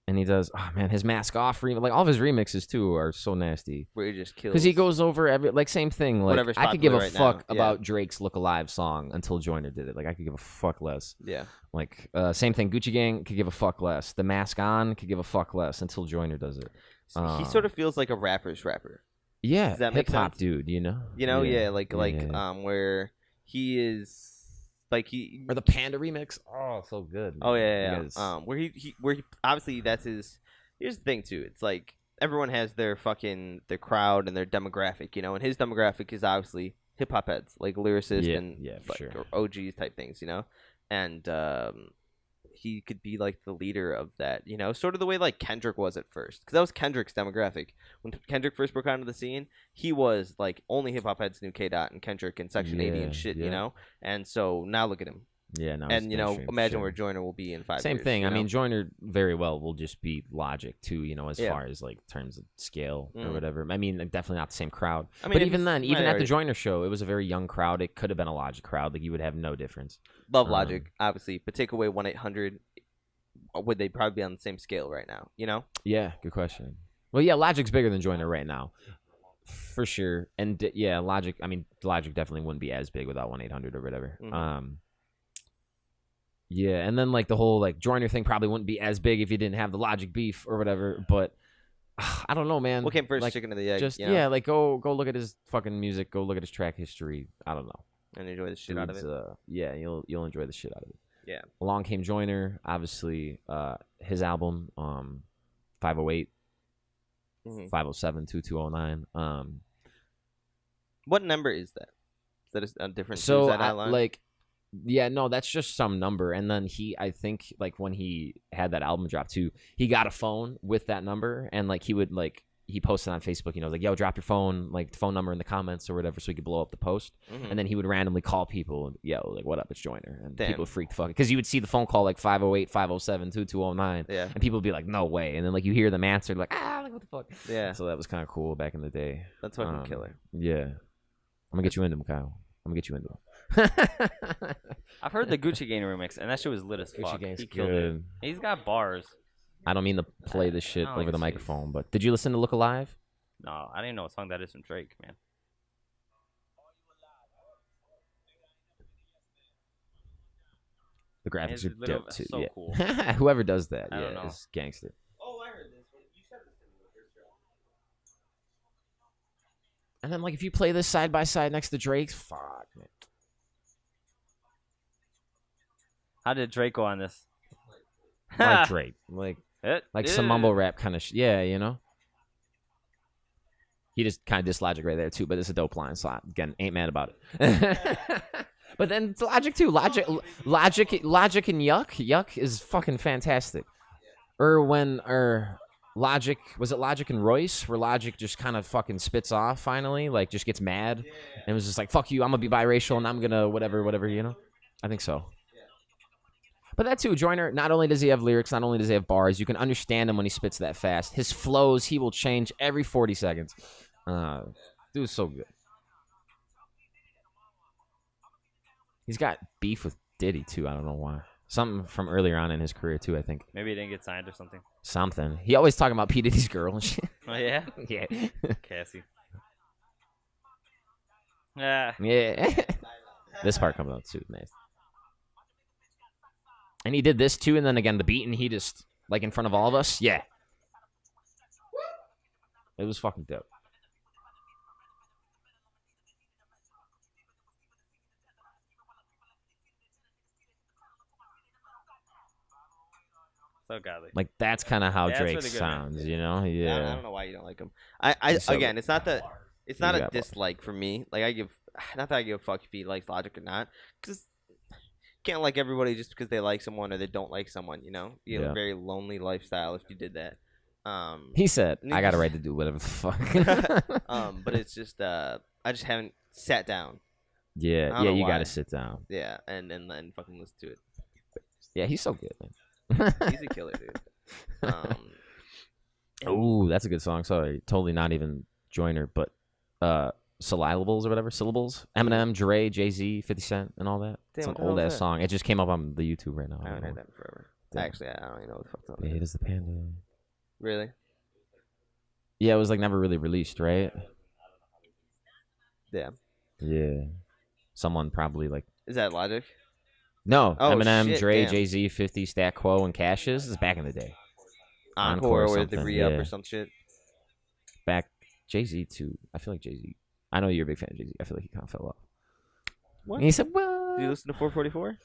And he does, oh man, his Mask Off like all of his remixes too are so nasty. Where he just kills. Because he goes over same thing. Like whatever's I could give a right fuck now. about Drake's Look Alive song until Joyner did it. Like I could give a fuck less. Yeah. Like same thing. Gucci Gang could give a fuck less. The Mask On could give a fuck less until Joyner does it. He sort of feels like a rapper's rapper. Yeah. Does that make hip-hop sense? dude, where he is. Like he or the Panda remix. Oh, so good. Man. Oh yeah. Where he obviously that's his. Here's the thing too. It's like everyone has their crowd and their demographic, and his demographic is obviously hip hop heads, like lyricists and for sure. or OGs type things, and he could be like the leader of that, sort of the way like Kendrick was at first, because that was Kendrick's demographic. When Kendrick first broke onto the scene, he was like only hip hop heads knew K-Dot and Kendrick and Section 80 and shit, and so now look at him. Yeah, no, and imagine where Joyner will be in 5 years. Same thing. I mean, Joyner very well will just be Logic too. As far as like terms of scale or whatever. I mean, like, definitely not the same crowd. I mean, but even then, even at the Joyner show, it was a very young crowd. It could have been a Logic crowd. Like you would have no difference. Love Logic, obviously, but take away 1-800, would they probably be on the same scale right now? Yeah, good question. Well, yeah, Logic's bigger than Joyner right now, for sure. And Logic. I mean, Logic definitely wouldn't be as big without 1-800 or whatever. Yeah, and then like the whole like Joyner thing probably wouldn't be as big if you didn't have the Logic beef or whatever. But I don't know, man. What came first, like, chicken or the egg? Just like go look at his fucking music. Go look at his track history. I don't know. And enjoy the shit out of it. Yeah, you'll enjoy the shit out of it. Yeah. Along Came Joyner, obviously. His album, 508, 507, 2209. What number is that? Is that a different? So no, that's just some number. And then I think like when he had that album drop too, he got a phone with that number, and like he would like he posted on Facebook, like, yo, drop your phone, like phone number in the comments or whatever, so he could blow up the post. And then he would randomly call people, and yo, like, what up, it's Joyner, and people would freak the fuck, because you would see the phone call like 508, 507, 2209, and people would be like, no way, and then like you hear them answer like, like what the fuck, so that was kind of cool back in the day. That's fucking killer. Yeah, I'm gonna get you into him, Kyle. I'm gonna get you into him. I've heard the Gucci Gang remix, and that shit was lit as fuck. He killed it. He's got bars. I don't mean to play this shit over the microphone, but did you listen to Look Alive? No, I didn't know what song that is from Drake, man. The graphics are dope too. So cool. Whoever does that, is gangster. Oh, I heard this. You said this in the first show. And then like if you play this side by side next to Drake's, fuck, man. How did Drake go on this? Like Drake, like some mumble rap kind of yeah, He just kind of dissed Logic right there too, but it's a dope line, so again, ain't mad about it. But then Logic too, Logic and Yuck is fucking fantastic. Or when Logic, was it Logic and Royce, where Logic just kind of fucking spits off finally, like just gets mad, and was just like, fuck you, I'm gonna be biracial, and I'm gonna whatever, you know? I think so. But that too, Joyner, not only does he have lyrics, not only does he have bars, you can understand him when he spits that fast. His flows, he will change every 40 seconds. Dude's so good. He's got beef with Diddy, too. I don't know why. Something from earlier on in his career, too, I think. Maybe he didn't get signed or something. Something. He always talking about P. Diddy's girl and shit. Oh, yeah? Yeah. Cassie. Yeah. Yeah. This part comes out, too. Nice. And he did this, too, and then, again, the beat, and he just, like, in front of all of us. Yeah. It was fucking dope. So godly. Like, that's kind of how Yeah, Drake really good, sounds, you know? Yeah. I don't know why you don't like him. Again, it's not that. It's not You a got dislike for me. Like not that I give a fuck if he likes Logic or not, because can't like everybody just because they like someone or they don't like someone. You know, you have a very lonely lifestyle if you did that. He said, "I got a right to do whatever the fuck." But it's just I just haven't sat down. Yeah, you got to sit down. Yeah, and fucking listen to it. Yeah, he's so good, man. He's a killer, dude. Oh, that's a good song. Sorry, totally not even Joyner, but syllables or whatever, syllables. Eminem, Dre, Jay-Z, 50 Cent, and all that. It's an old ass song. It just came up on the YouTube right now. I haven't heard that in forever. Damn. Actually, I don't even know what the fuck's up. It is the panda. Really? Yeah, it was like never really released, right? Yeah. Yeah. Someone probably like. Is that Logic? No, Oh, Eminem, shit, Dre, damn. Jay-Z, 50, Stat Quo, and Cassius. This is back in the day. Encore or with the something, re-up yeah. or some shit. Back Jay-Z too. I feel like Jay-Z. I know you're a big fan of Jay-Z. I feel like he kind of fell off. What? And he said, Did "Well, you listen to 444?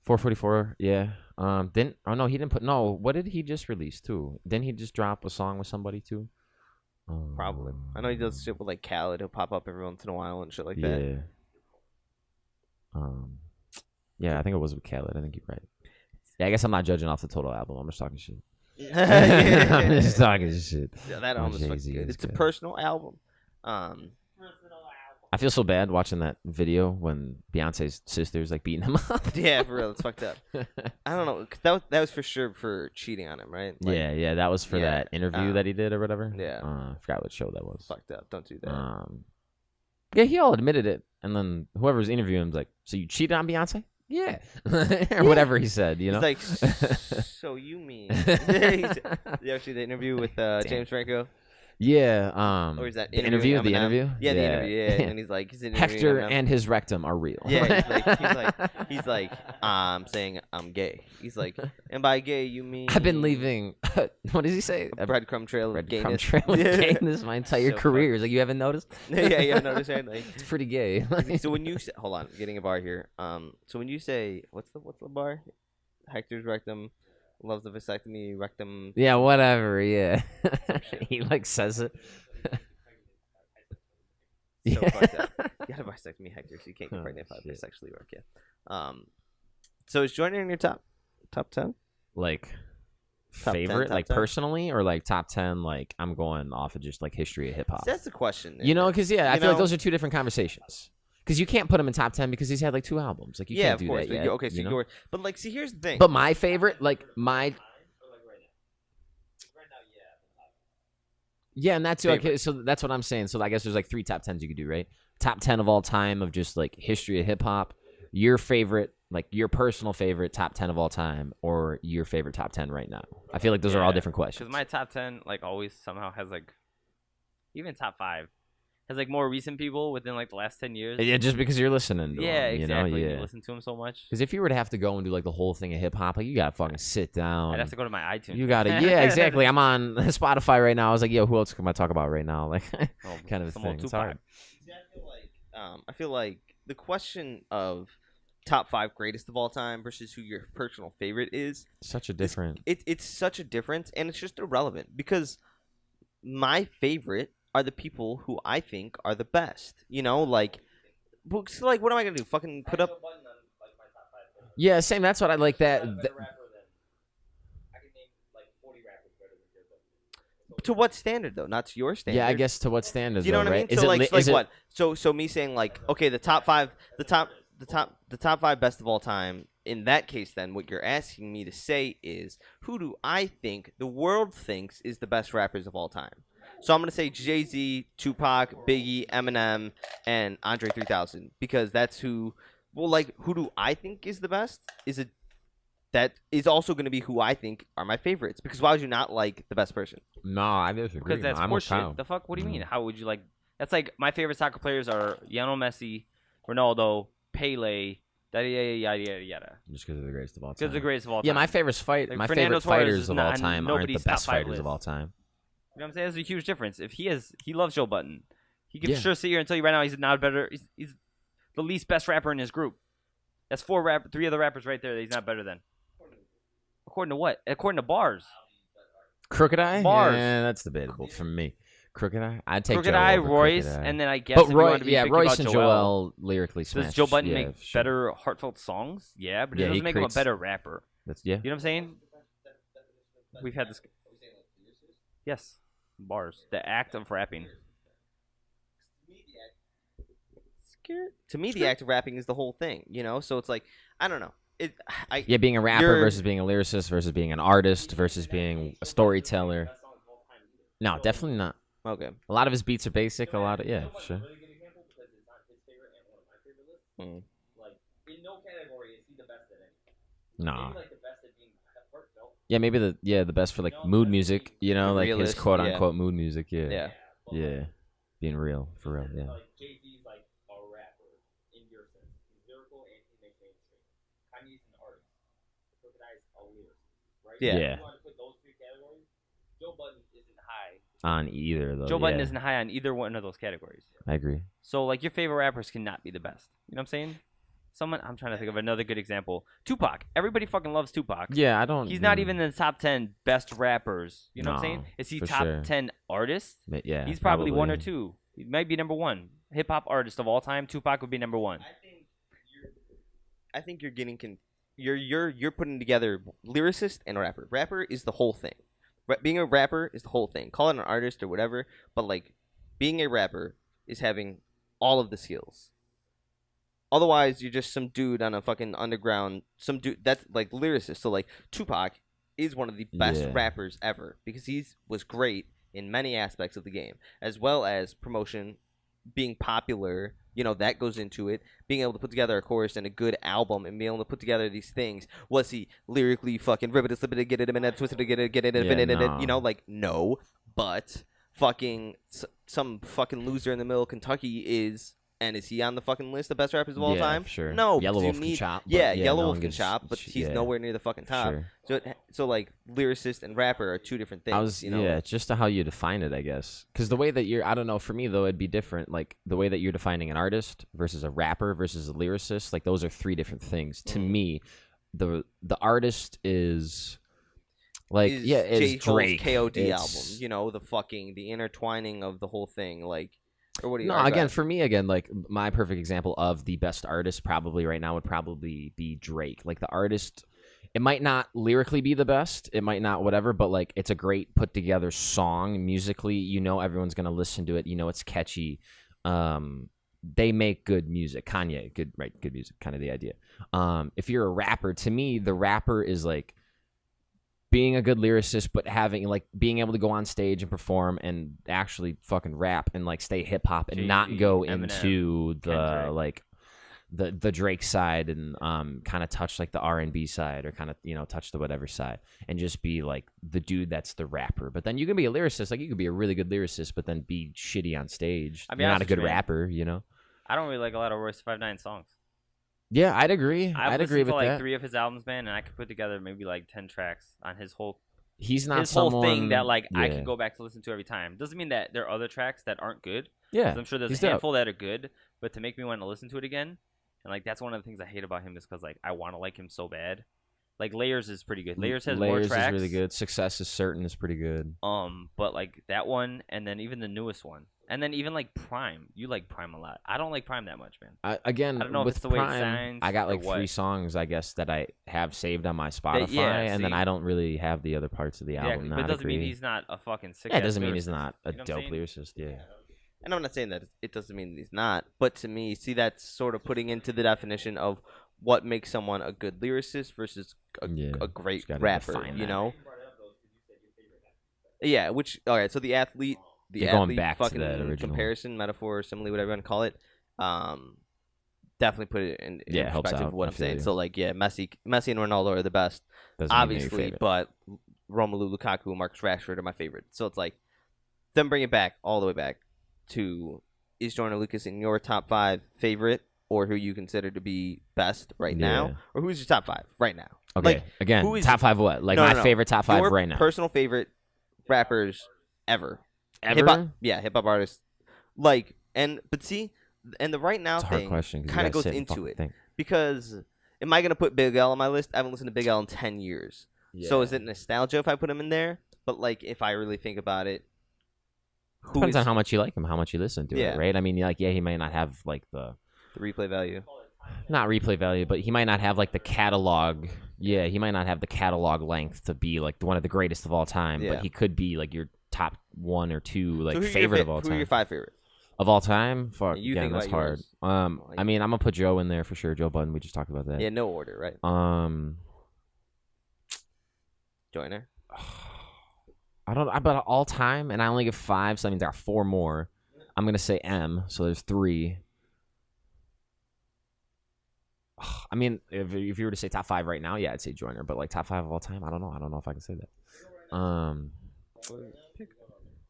444, yeah. He didn't put. No, what did he just release too? Didn't he just drop a song with somebody too? Probably. I know he does shit with like Khaled. He'll pop up every once in a while and shit like Yeah. that. Yeah, I think it was with Khaled. I think you're right. Yeah, I guess I'm not judging off the total album. I'm just talking shit. Yeah, I'm just talking shit. that album is fucking Jay-Z good. is It's a good. personal album. I feel so bad watching that video when Beyonce's sister's like beating him up. Yeah, for real, it's fucked up. I don't know. 'Cause that was for sure for cheating on him, right? Like, yeah, that was for yeah, that interview that he did or whatever. yeah. I forgot what show that was. Fucked up. Don't do that. Yeah, he all admitted it, and then whoever was interviewing him was like, "So you cheated on Beyonce?" Yeah, or whatever he said. You know, He's like, so you mean? You ever see the interview with James Franco? Yeah. Or is that the interview? The Eminem? interview? Yeah, the interview. Yeah, and he's interviewing Hector Eminem. and his rectum are real. Yeah, he's like, I'm saying I'm gay. He's like, and by gay you mean I've been leaving. What does he say? a breadcrumb trail of Breadcrumb gayness. trail of gayness my entire So career. He's like, you haven't noticed? Yeah, you notice that? Like, It's pretty gay. so when you say, hold on, getting a bar here. So when you say what's the bar? Hector's rectum loves the vasectomy rectum. Yeah, whatever. Yeah, he like says it. So fucked up. You gotta vasectomy Hector, so you can't get Oh, pregnant by shit. bisexually work. Yeah. So is Joyner in your top 10? Like Top 10, favorite, top like 10? personally, or like top 10. Like I'm going off of just like history of hip hop. That's the question. You know, because I You feel like know- those are two different conversations. Because you can't put him in top 10 because he's had like 2 albums. Like you yeah, can't of do course. that But yet. okay, so you know? you're. But like, see, here's the thing. But my favorite, like my. Yeah, and that's okay. Favorite. So that's what I'm saying. So I guess there's like 3 top 10s you could do, right? Top 10 of all time of just like history of hip hop. Your favorite, like your personal favorite top 10 of all time, or your favorite top 10 right now. I feel like those are all different questions. Because my top 10, like, always somehow has, like, even top 5, has, like, more recent people within, like, the last 10 years. Yeah, just because you're listening to Yeah, them, exactly. You know? You listen to them so much. Because if you were to have to go and do like the whole thing of hip hop, like you gotta fucking sit down. I'd have to go to my iTunes. You gotta, yeah, exactly. I'm on Spotify right now. I was like, yo, who else can I talk about right now? Like, Oh, kind of a some old thing. It's Tupac. hard. See, I feel like the question of top 5 greatest of all time versus who your personal favorite is. Such a different. It's such a difference, and it's just irrelevant because my favorite are the people who I think are the best. You know, like, so like, what am I gonna do? Fucking put up? Yeah, same. That's what I like. to what standard though? Not to your standard. Yeah, I guess to what standard? Do you know though, what I right? mean? Is So it, like, is it, what? So me saying like, okay, the top 5 best of all time. In that case, then what you're asking me to say is, who do I think the world thinks is the best rappers of all time? So I'm gonna say Jay-Z, Tupac, Biggie, Eminem, and Andre 3000 because that's who. Well, like, who do I think is the best? Is it that is also going to be who I think are my favorites? Because why would you not like the best person? No, I disagree. Because that's I'm with horseshit. Kyle. The fuck? What do you mean? How would you like? That's like my favorite soccer players are Lionel Messi, Ronaldo, Pele, yada yada yada yada yada. Just because they're the greatest of all time. Because they're the greatest of all time. Yeah, my favorite Like, my Fernando favorite Torres fighters is of all not- time aren't the nobody's best top 5 fighters list. of all time. You know what I'm saying? There's a huge difference. If he loves Joe Budden. He can Yeah. for sure sit here and tell you right now he's not better. He's the least best rapper in his group. That's 3 other rappers right there that he's not better than. According to what? According to bars. Crooked Eye? Bars. Yeah, that's debatable for me. Crooked Eye? I'd take Crooked Joe Eye, over Royce, Crooked Eye. and then I guess But if you want to be picky Royce about and Joel, Joel lyrically smash. does Joe Budden yeah, make sure. better heartfelt songs? Yeah, but it Yeah, he doesn't make him a creates- better rapper. That's, yeah. You know what I'm saying? We've had this. Yes, bars. The act of rapping. To me, the act of rapping is the whole thing, you know. So it's like, I don't know. Yeah, being a rapper You're- versus being a lyricist versus being an artist versus being a storyteller. No, definitely not. Okay. A lot of his beats are basic. A lot of sure. Hmm. In no category is he the best at it. No. the best at being heartfelt. Yeah, maybe the best for like mood music. You know, like his Realist, quote yeah. unquote mood music. Yeah. Yeah. Yeah. Being real for real. Yeah. Jay-Z's like a rapper in your sense. He's lyrical and he makes mainstream. Kanye's an artist. Crooked Eye's a lyricist, right? Yeah. Yeah. If you want to put those 3 categories, Joe Budden isn't high. On either though. Joe Budden yeah. isn't high on either one of those categories. I agree. So like your favorite rappers cannot be the best. You know what I'm saying? I'm trying to think of another good example. Tupac. Everybody fucking loves Tupac. Yeah, I don't. He's not even in the top 10 best rappers. You know what I'm No, saying? Is he for top sure. 10 artists? Yeah. He's probably 1 or 2. He might be number 1. Hip hop artist of all time, Tupac would be number 1. I think you're getting you're putting together lyricist and rapper. Rapper is the whole thing. Being a rapper is the whole thing. Call it an artist or whatever, but like being a rapper is having all of the skills. Otherwise, you're just some dude on a fucking underground. Some dude that's like lyricist. So like Tupac is one of the best Yeah. rappers ever because was great in many aspects of the game, as well as promotion, being popular. You know, that goes into it. Being able to put together a chorus and a good album and being able to put together these things. Was he lyrically fucking rip it, slip it, get it, and then twist it, get it, no. you know, like, no. But fucking some fucking loser in the middle of Kentucky is, and is he on the fucking list of best rappers of all Yeah, time? for sure. No. Yellow because Wolf you can need- chop, but Yeah, yeah, Yellow no Wolf one can gives- chop, but he's yeah. nowhere near the fucking top. Sure. So like lyricist and rapper are 2 different things. You know? Yeah, it's just how you define it, I guess. Because the way that I don't know, for me though, it'd be different. Like the way that you're defining an artist versus a rapper versus a lyricist, like those are 3 different things. To me, the artist is like Is is J. Drake. Hole's KOD It's- album. You know, the intertwining of the whole thing. Like, or what do you? No, or again, that- for me, like my perfect example of the best artist probably right now would probably be Drake. Like the artist, it might not lyrically be the best, it might not whatever, but like it's a great put together song musically. You know, everyone's gonna listen to it. You know, it's catchy. They make good music. Kanye, good music, kind of the idea. If you're a rapper, to me, the rapper is like being a good lyricist, but having like being able to go on stage and perform and actually fucking rap and like stay hip hop and not Jay-Z, go Eminem, into the Kendrick. like the Drake side and kind of touch like the R&B side or kind of touch the whatever side and just be like the dude that's the rapper. But then you can be a lyricist, like you could be a really good lyricist, but then be shitty on stage. I'll be You're not a honest good with you, man. rapper, you know. I don't really like a lot of Royce 5'9" songs. Yeah, I'd agree. I've I'd agree listened with to like that. 3 of his albums, man, and I could put together maybe like 10 tracks on his whole He's not whole someone, thing that like I yeah. could go back to listen to every time. Doesn't mean that there are other tracks that aren't good. Yeah, 'Cause I'm sure there's he's a dope. handful that are good, but to make me want to listen to it again, and like that's one of the things I hate about him is because like I want to like him so bad, Like Layers is pretty good. Layers has more Layers tracks. is really good. Success is Certain is pretty good. But like that one, and then even the newest one, and then even like Prime. You like Prime a lot. I don't like Prime that much, man. Again, I don't know if with it's the way it Prime, sounds I got or like what. 3 songs, I guess, that I have saved on my Spotify, and then see. I don't really have the other parts of the Yeah, album. but it doesn't mean he's not a fucking sick. Yeah, it doesn't mean he's not a You know what I'm dope saying? lyricist. Yeah. And I'm not saying that it doesn't mean that he's not, but to me, see, that's sort of putting into the definition of what makes someone a good lyricist versus a great just gotta rapper, define you that. know? Yeah, all right, so the athlete, going back to fucking that original. comparison, metaphor, simile, whatever you want to call it, definitely put it in Yeah, it helps perspective out. of what I I'm feel saying. you. So, like, yeah, Messi and Ronaldo are the best, Doesn't mean they're your obviously, favorite. but Romelu Lukaku and Marcus Rashford are my favorite. So it's like, then bring it back, all the way back to, is Jordan Lucas in your top 5 favorite, or who you consider to be best right now, Yeah. or who's your top 5 right now? Okay, Like, again, who is top 5 what? Like No, my no. favorite top 5 your right now. personal favorite rappers ever. Ever? Hip hop artists. Like, but see, and the right now It's a hard thing question. kind of goes into it. Because am I gonna put Big L on my list? I haven't listened to Big L in 10 years. So is it nostalgia if I put him in there? But like, if I really think about it, Depends on how much you like him, how much you listen to Yeah. it, right? I mean, like, yeah, he might not have like the replay value. not replay value, but he might not have like the catalog. Yeah, he might not have the catalog length to be like one of the greatest of all time. Yeah. But he could be like your top 1 or 2 like So who are your favorite of all Who are time. your 5 favorites? Of all time? Fuck, You again, think that's about hard. yours. I mean, I'm gonna put Joe in there for sure. Joe Budden, we just talked about that. Yeah, no order, right? Joyner. I don't. But all time, and I only give 5, so that means I got 4 more. I'm gonna say M. So there's 3. I mean, if you were to say top 5 right now, yeah, I'd say Joyner. But like top 5 of all time, I don't know. I don't know if I can say that.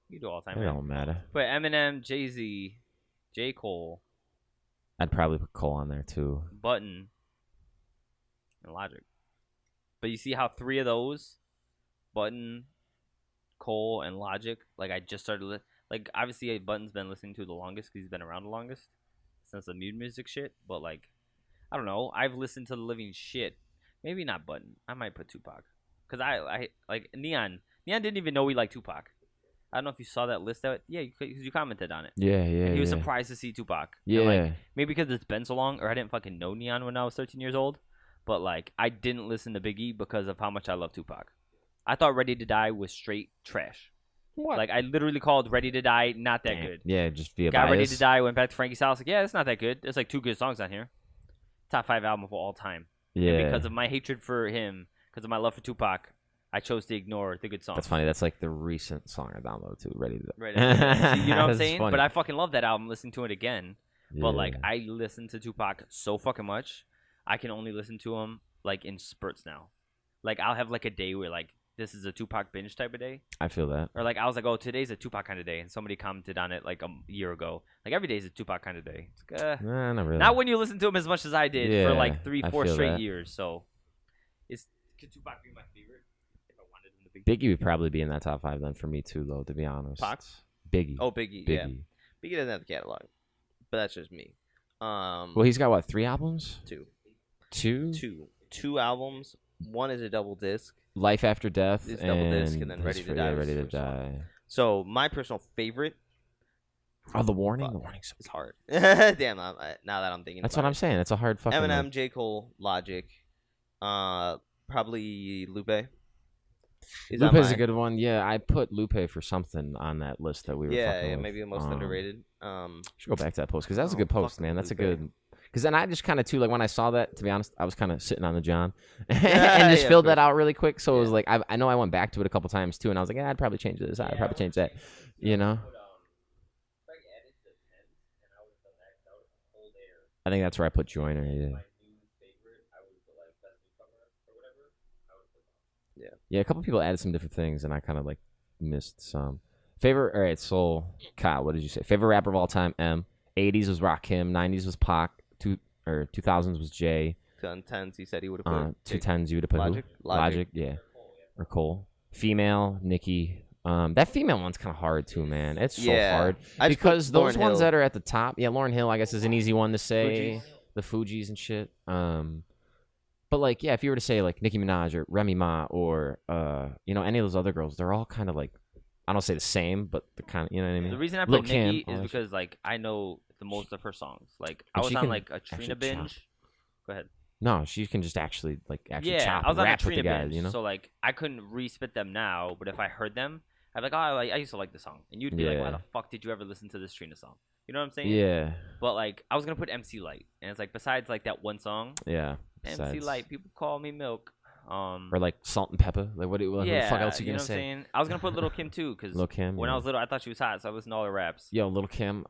You do all time. It Man. don't matter. But Eminem, Jay-Z, J. Cole, I'd probably put Cole on there too. Button, and Logic. But you see how 3 of those, Button, Cole, and Logic, like I just started like obviously Button's been listening to the longest because he's been around the longest since the music shit. But like, I don't know. I've listened to the living shit. Maybe not Button. I might put Tupac because I like Neon. Neon didn't even know we liked Tupac. I don't know if you saw that list out. Yeah, because you commented on it. Yeah. And he was surprised to see Tupac. Yeah. And, like, maybe because it's been so long, or I didn't fucking know Neon when I was 13 years old. But like, I didn't listen to Biggie because of how much I love Tupac. I thought Ready to Die was straight trash. What? Like, I literally called Ready to Die not that good. Yeah, just via Got bias. Ready to Die, went back to Frankie's house. Like, yeah, it's not that good. There's like 2 good songs on here. Top 5 album of all time. Yeah. And because of my hatred for him, because of my love for Tupac, I chose to ignore the good songs. That's funny. That's like the recent song I downloaded too. Ready to Die. Right. See, you know what I'm That's saying? funny. But I fucking love that album. Listening to it again. But like, Yeah. I listen to Tupac so fucking much. I can only listen to him like in spurts now. Like, I'll have like a day where like this is a Tupac binge type of day, I feel that. or like I was like, oh, today's a Tupac kind of day, and somebody commented on it like a year ago. Like, every day is a Tupac kind of day. It's like, Nah, not really. not when you listen to him as much as I did for Yeah, like 3-4 I feel straight that. years. So, could Tupac be my favorite if I wanted him to be? Biggie would probably be in that top 5 then for me too, though. To be honest. Pac? Biggie. Oh, Biggie. Biggie. Yeah, Biggie doesn't have the catalog, but that's just me. Well, he's got what, 3 albums? 2. 2. 2 albums. 1 is a double disc. Life After Death It's and, double disc, and then Ready to Die was Ready the to first one. Die. So my personal favorite. Oh, The Warning. Fuck. The Warning's. It's hard. Damn. Now that I'm thinking. That's about what I'm saying. It's a hard fucking. Eminem, J. Cole, Logic, probably Lupe. Is on Lupe's a mine. good one. Yeah, I put Lupe for something on that list that we were. Yeah, fucking yeah, with. maybe the most underrated. Should go back to that post because that's a Oh, good post, fuck man. That's a Lupe. good. Because then I just kind of too like when I saw that. To be honest, I was kind of sitting on the John and Yeah, just of filled that course. out really quick. So it was Yeah. like I know I went back to it a couple times too, and I was like, yeah, I'd probably change this. I'd probably change that. You know. I think that's where I put Joyner. Yeah. Yeah, a couple people added some different things, and I kind of like missed some. Favorite, all right. So Kyle, what did you say? Favorite rapper of all time? M. 80s was Rakim. 90s was Pac. 2000s was Jay. 2010s, he said he would have put. 210s you would have put Logic? who? Logic. Yeah. Or Cole. Female, Nicki. That female one's kind of hard too, man. It's so Yeah. hard I just because put those Lauryn ones Hill. that are at the top. Yeah, Lauryn Hill, I guess, is an easy one to say. Fugees. The Fugees and shit. But like, yeah, if you were to say like Nicki Minaj or Remy Ma or any of those other girls, they're all kind of like, I don't say the same, but the kind of, you know what I mean. The reason I Lil' put Nicki Kim, is because like I know the most of her songs. Like I And was she on can like a Trina actually binge. chop. Go ahead. No, she can just actually Yeah, chop I was and on a rap with the Trina guys, binge, you know. so like I couldn't respit them now, but if I heard them, I'd be like, oh, I used to like the song, and you'd be like, why Yeah. the fuck did you ever listen to this Trina song? You know what I'm saying? Yeah, But like I was gonna put MC Light, and it's like besides like that one song, yeah. MC Besides- Light, people call me Milk. or like Salt and Pepper. Like what the fuck else you know gonna what I'm say? saying? I was gonna put Little Kim too, because Lil' Kim. when yeah. I was little, I thought she was hot, so I listened to all her raps. Yo, Little Kim,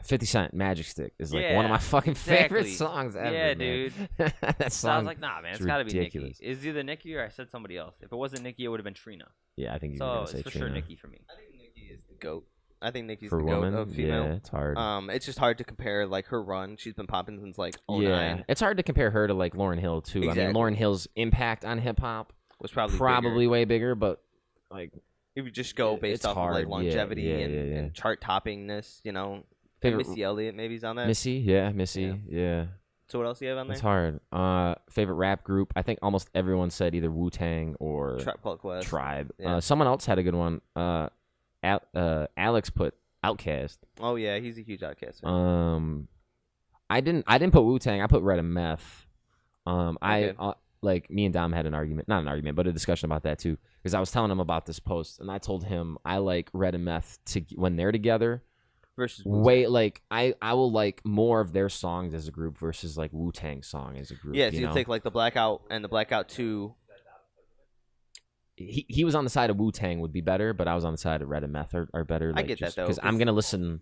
50 Cent, Magic Stick is like one of Yeah, my fucking favorite exactly. songs ever. Yeah, man. dude. that So I song. was like, nah, man, is it's gotta be Nicki. ridiculous. It's either Nicki or I said somebody else. If it wasn't Nicki, it would have been Trina. Yeah, I think you were So gonna it's say for Trina. sure Nicki for me. I think Nicki is the goat. I think Nicki's For the goat women, of female. yeah, it's hard. It's just hard to compare like her run. She's been popping since like 09. Yeah, it's hard to compare her to like Lauryn Hill too. I mean, Exactly. Lauryn Hill's impact on hip hop Was probably bigger. way bigger, but like If you just go based it's off of hard. like Yeah, longevity yeah, and, yeah, yeah. and chart toppingness, you know. favorite Missy Elliott maybe's on that. Missy, yeah. So what else do you have on there? It's hard. Favorite rap group? I think almost everyone said either Wu Tang or Trap Called Quest. Tribe. Yeah. Someone else had a good one. Alex put Outkast. Oh yeah, he's a huge Outkast fan. I didn't put Wu Tang. I put Red and Meth. Okay. Like me and Dom had not an argument, but a discussion about that too. Because I was telling him about this post, and I told him I like Red and Meth when they're together. Versus Way like I will like more of their songs as a group versus like Wu Tang song as a group. Yeah, so you you know? take like the Blackout and the Blackout 2. He was on the side of Wu Tang would be better, but I was on the side of Red and Meth are better. I get that, though, because I'm 'cause- gonna listen.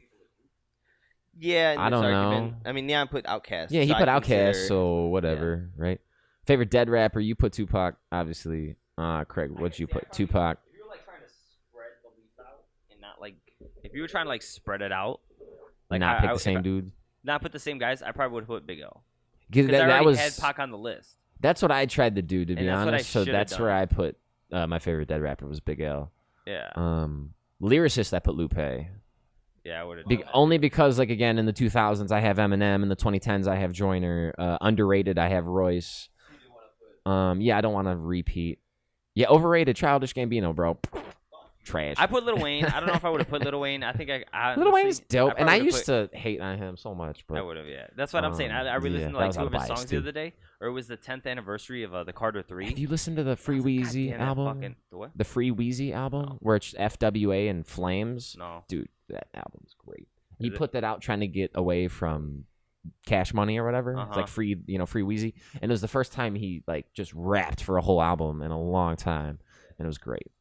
Yeah, in I this don't argument. know. I mean, yeah, I put Outkast. Yeah, he so put I Outkast, consider- so whatever, right? Favorite dead rapper? You put Tupac, obviously. Craig, what'd you put? Tupac. If you were like trying to spread the leaf out and not like, if you were trying to like spread it out, like Not pick the if same dude. not put the same guys, I probably would have put Big L. Because Because I that already was had Pac on the list. that's what I tried to do, to be And that's what I honest. So should've that's where done. I put my favorite dead rapper was Big L. Yeah, Lyricist, I put Lupe. yeah, I would have. Only because, like, again, in the 2000s, I have Eminem. In the 2010s, I have Joyner. Underrated, I have Royce. Yeah, I don't want to repeat. Yeah, overrated, Childish Gambino, bro. Trash. I put Lil Wayne. I don't know if I would have put Lil Wayne. I think I Lil Wayne's honestly, dope, and I probably would've used to hate on him so much, but I would have, yeah. That's what I'm saying. I re-listened to that like was two out of of his bias, songs too. the other day, or it was the 10th anniversary of the Carter 3. have you listened to the Free I was like, God Wheezy damn, that album? fucking- the what? The Free Wheezy album, No. where it's FWA and Flames. No. Dude, that album's great. He Is it? put that out trying to get away from Cash Money or whatever. It's Uh-huh. like free Wheezy, and it was the first time he like just rapped for a whole album in a long time, and it was great.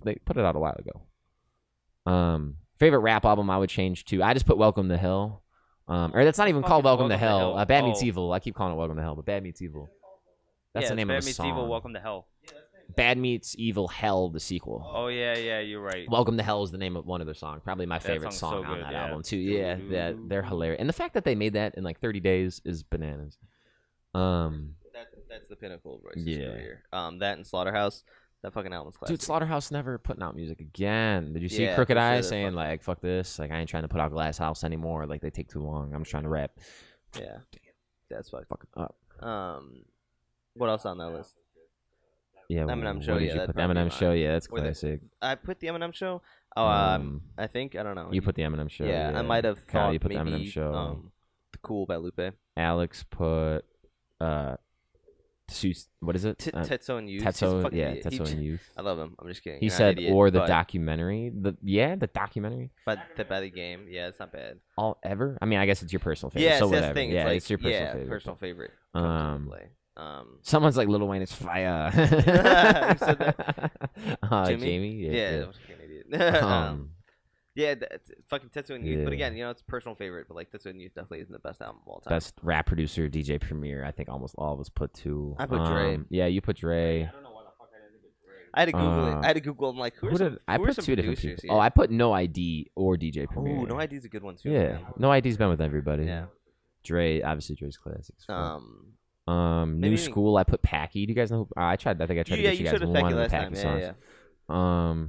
They put it out a while ago. Favorite rap album I would change to. I just put Welcome to Hell. Or that's not even Fuck, called it's Welcome to Welcome to Hell. Hell. Bad Meets Oh. Evil. I keep calling it Welcome to Hell, but Bad Meets Evil. That's Yeah, the it's name Bad of the Meets song. Evil, Welcome to Hell. Bad Meets Evil Hell, the sequel. Oh yeah, you're right. Welcome to Hell is the name of one of their songs. Probably my favorite song's song so on good, that yeah. album too. Yeah, they're hilarious. And the fact that they made that in like 30 days is bananas. That's the pinnacle of Royce's Yeah. career. That and Slaughterhouse. That fucking album's classic. Dude, Slaughterhouse never putting out music again. Did you see Yeah, Crooked for sure, Eye they're saying fucking- like, "Fuck this! Like I ain't trying to put out Glass House anymore. Like they take too long. I'm just trying to rap." Yeah, that's fucked. Fucking up. What else on that list? Yeah, Eminem what Show, did yeah, you that'd put? probably be Eminem Show, mine. yeah, that's Or the- classic. I put the Eminem Show. Oh, I think I don't know. You put the Eminem Show. Yeah, I might have Kyle, thought you put the maybe Eminem Show. The Cool by Lupe. Alex put what is it? Tetsuo and Youth. Tetsuo, yeah, Tetsuo and Youth. I love him. I'm just kidding. He You're not said, an idiot, or the but- documentary. The documentary. But by the game, yeah, it's not bad. All ever. I mean, I guess it's your personal favorite. Yeah, so see, that's whatever. the thing. Yeah, like, it's your personal yeah, favorite. personal favorite. Um, comes into play. Someone's like Lil Wayne is fire. Who said that? Jimmy? Jamie. Yeah, Yeah. I'm just kidding, idiot. Um, Yeah, fucking Tetsuo and Youth. But Yeah. again, it's personal favorite. But like Tetsuo and Youth definitely isn't the best album of all time. best rap producer, DJ Premier. I think almost all of us put two. I put Dre. Yeah, you put Dre. I don't know why the fuck I didn't put Drake. I had to Google it. I had to Google. I'm like, Who who did I are put some two different producers people? here? Oh, I put No ID or DJ Premier. Ooh, No ID's a good one too. Yeah, man. No ID's been with everybody. Yeah. Dre, obviously Dre's classics. New maybe- School. I put Packy. Do you guys know? I think I tried to Yeah, get you you guys showed us one Becky of the last Packy time. songs. Yeah.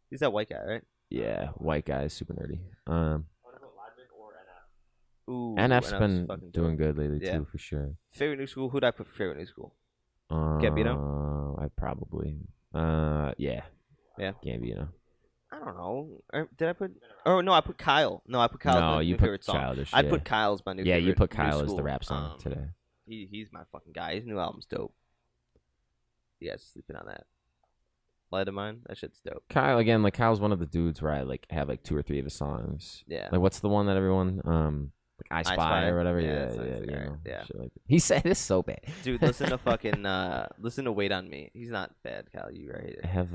He's that white guy, right? Yeah, white guy, super nerdy. I would have put Logic or NF. Ooh, NF's NF's been fucking doing dope. good lately Yeah. too, for sure. Favorite new school? Who'd I put for favorite new school? Gambino? I probably. Yeah. Yeah. Gambino. I don't know. Did I put? Oh no, I put Kyle. No, I put Kyle. No, as my you new put favorite song. Childish. I yeah. put Kyle as my new. Yeah, favorite you put new Kyle as the school. rap song today. He's my fucking guy. His new album's dope. You guys sleeping on that? Light of Mine. That shit's dope. Kyle again, like Kyle's one of the dudes where I like have like 2 or 3 of his songs. Yeah. Like what's the one that everyone like I Spy or whatever? Yeah, Yeah, that yeah, sounds you right. know, Yeah. shit like that. He said it's so bad. Dude, listen to fucking listen to Wait on Me. He's not bad, Kyle. You right I here. have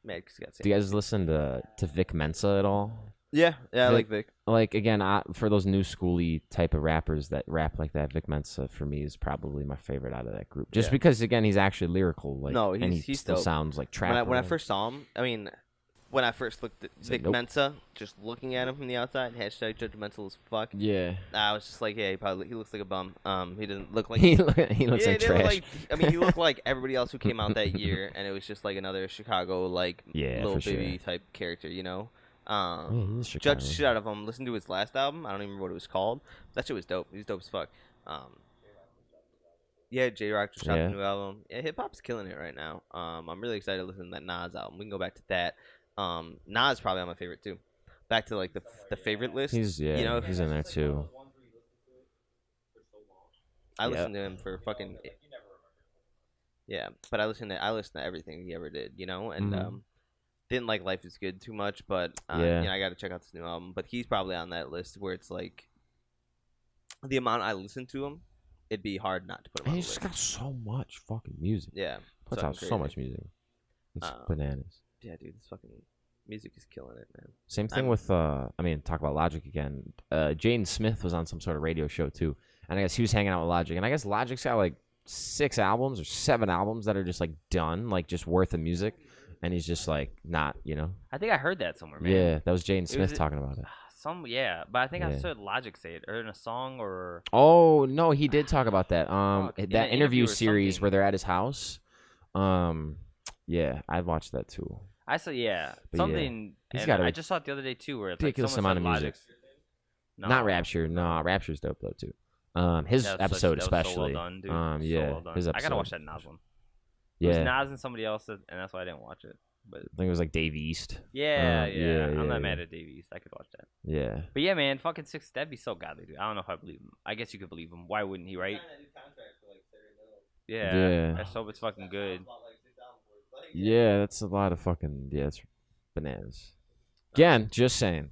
Man, 'cause he got do you guys listen to Vic Mensa at all? Yeah, I Vic- like Vic. Like again, for those new schooly type of rappers that rap like that, Vic Mensa for me is probably my favorite out of that group. Just Yeah. because again, he's actually lyrical. Like, No, and he he's still dope. sounds like trap. When I first saw him, I mean, when I first looked at Said Vic nope. Mensa, just looking at him from the outside, hashtag judgmental as fuck. Yeah, I was just like, yeah, he looks like a bum. He doesn't look like he looks yeah, like he didn't trash. look like, I mean, he looked like everybody else who came out that year, and it was just like another Chicago like Yeah, little for baby sure. type character, you know. Yeah, he's Chicago. Judge the shit out of him. Listen to his last album. I don't even remember what it was called. That shit was dope. He was dope as fuck. Yeah, J Rock just dropped Yeah. a new album. Yeah, hip hop's killing it right now. I'm really excited to listen to that Nas album. We can go back to that. Nas probably on my favorite too. Back to like the favorite list. He's you know, he's in there too. I Yeah. listened to him for fucking. Yeah, but I listened to everything he ever did. You know, and Mhm. didn't like Life Is Good too much, but Yeah. you know, I got to check out this new album. But he's probably on that list where it's like the amount I listen to him, it'd be hard not to put him Man, on the he's just list. got so much fucking music. Yeah, Puts fucking out so crazy. much music. It's Um, bananas. Yeah, dude, this fucking music is killing it, man. Same thing I'm- with I mean, talk about Logic again. Jaden Smith was on some sort of radio show too, and I guess he was hanging out with Logic, and I guess Logic's got like 6 albums or 7 albums that are just like done, like just worth of music, and he's just like not, you know. I think I heard that somewhere, man. Yeah, that was Jaden was Smith it- talking about it. But I think I Yeah. heard Logic say it, or in a song, or Oh no, he did talk about that. Fuck, in That an interview interview or series something. where they're at his house. Yeah, I watched that too. I saw yeah But yeah, something. he's and got a I just saw it the other day too, where it's ridiculous like someone amount said of music. Logic's- No, Not Rapture. No, Rapture's dope though too. His that was episode that was so well especially. done, dude. Yeah, so well done. his episode. I gotta watch that Nas one. It was Yeah, Nas and somebody else, and that's why I didn't watch it. But I think it was like Dave East. yeah, yeah, I'm yeah, not mad yeah. at Davies. I could watch that. Yeah. But yeah, man, fucking 6. That'd be so godly, dude. I don't know if I believe him. I guess you could believe him. Why wouldn't he, right? Yeah. Yeah. Let's hope it's fucking good. Yeah, that's a lot of fucking it's bananas. Again, just saying.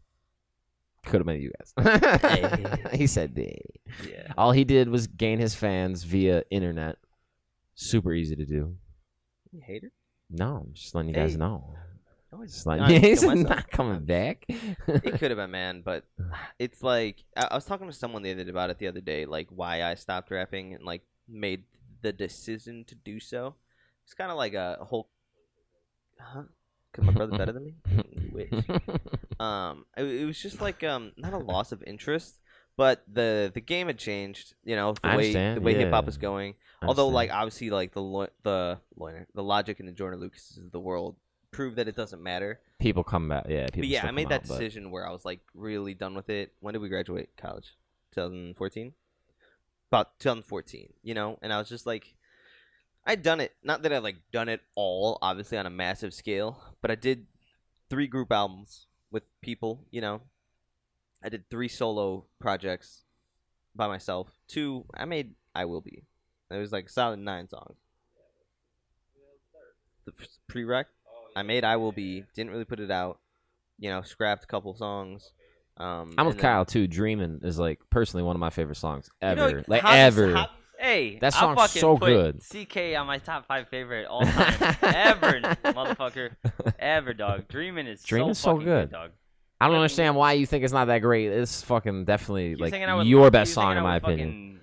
Could have been you guys. He said, "Hey." Yeah. All he did was gain his fans via internet. Super easy to do. You hater? No, I'm just letting you guys Hey. know. No, Just no, letting I didn't he's kill myself. not coming back. It could have been, man, but it's like I was talking to someone about it the other day, like why I stopped rapping and like made the decision to do so. It's kind of like a whole, Cause my brother's better than me. You wish. It was just like not a loss of interest, but the game had changed. You know, I understand, the way hip hop yeah. was going. I Although, understand. like obviously, like the Logic and the Jordan Lucases of the world prove that it doesn't matter. People come back, yeah. People But yeah, still I made come that out, but- decision where I was like really done with it. When did we graduate college? 2014. About 2014. You know, and I was just like, I'd done it. Not that I like done it all, obviously on a massive scale, but I did 3 group albums with people. You know, I did 3 solo projects by myself. 2, I made I Will Be. It was like solid 9 songs. The prereq, I made I Will Be. Didn't really put it out. You know, scrapped a couple songs. I'm with and then- Kyle too. Dreamin' is like personally one of my favorite songs You ever. know, like Hobby's- ever. Hob- Hey, That I song's fucking so put good. CK on my top 5 favorite all time ever, motherfucker. Ever, dog. Dreamin's so fucking good. dog. I don't understand why you think it's not that great. It's fucking definitely He was like hanging out with- your he best was song hanging in out my with opinion.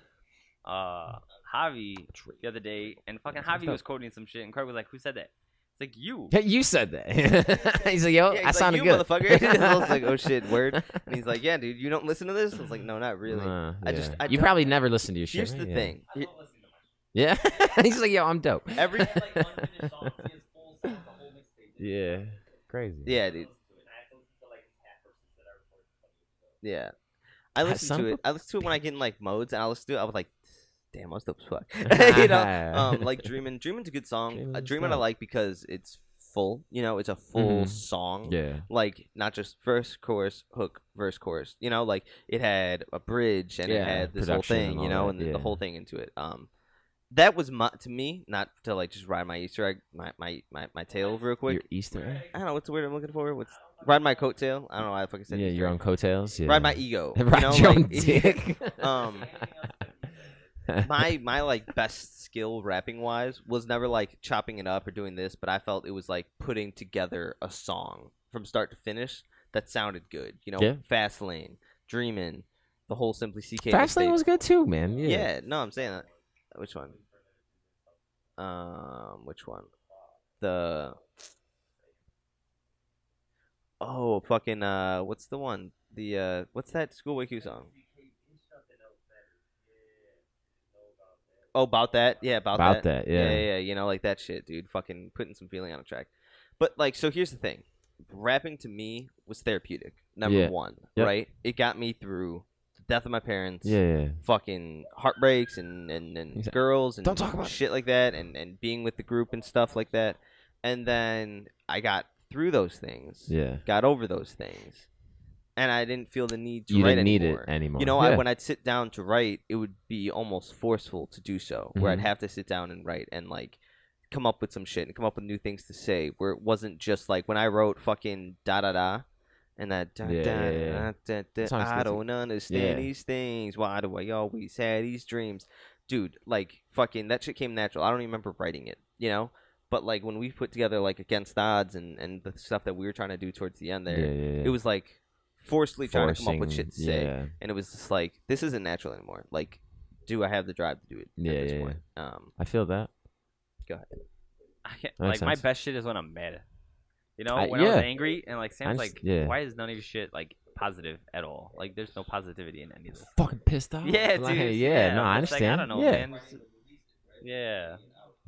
Fucking, Javi the other day, and fucking Javi was quoting some shit, and Craig was like, "Who said that?" It's like you. Yeah, you said that. He's like, yo, Yeah, I he's sounded like, you good. motherfucker. I was like, oh shit, word. And he's like, yeah, dude, you don't listen to this? I was like, no, not really. I Yeah. I you don't- probably never listened to your shit. Here's the right? thing. Yeah. He's like, yo, I'm dope. Every Yeah. Crazy. yeah, dude. Yeah. I listen to it. I listen to it when I get in like modes, and I listen to it. I was like, damn, I was dope as fuck. You know, like Dreamin'. Dreamin's a good song. Dreamin' I like because it's full. You know, it's a full song. Yeah. Like not just verse, chorus, hook, verse, chorus. You know, like it had a bridge and it had this whole thing. You know, and the whole thing into it. That was to me, not to like just ride my Easter egg, my tail real quick. Your Easter egg? I don't know what's the word I'm looking for. Ride my coattail. I don't know why I fucking said. Yeah, Easter your egg. own coattails. Yeah. Ride my ego. Ride your own dick. My like best skill rapping wise was never like chopping it up or doing this, but I felt it was like putting together a song from start to finish that sounded good. You know, Fast Lane, Dreamin', the whole Simply CK. Fast Lane was good too, man. Yeah. No, I'm saying that. Which one? Which one? Fucking what's the one? The what's that Schoolboy Q song? Oh, about that? Yeah, about that. Yeah. You know, like that shit, dude. Fucking putting some feeling on a track. But like, so here's the thing: rapping to me was therapeutic. Number one, right? It got me through the death of my parents. Fucking heartbreaks and girls and don't talk about shit like that, and being with the group and stuff like that. And then I got through those things. Got over those things. And I didn't feel the need to write anymore. You didn't need it anymore. You know, when I'd sit down to write, it would be almost forceful to do so. Where I'd have to sit down and write and like come up with some shit and come up with new things to say. Where it wasn't just like when I wrote fucking da da da, and that da da da. I don't understand these things. Why do I always have these dreams, dude? Like fucking that shit came natural. I don't even remember writing it. You know. But like when we put together like Against Odds and the stuff that we were trying to do towards the end there, it was like forcefully trying to come up with shit to say, and it was just like this isn't natural anymore. Like, do I have the drive to do it? At this point? I feel that. Go ahead. I can't, like my best shit is when I'm mad. You know, when I was angry and like Sam's like, why is none of your shit like positive at all? Like, there's no positivity in any of this. Fucking pissed off. Yeah, dude. Like, no, I understand. Like, I don't know, man. Yeah.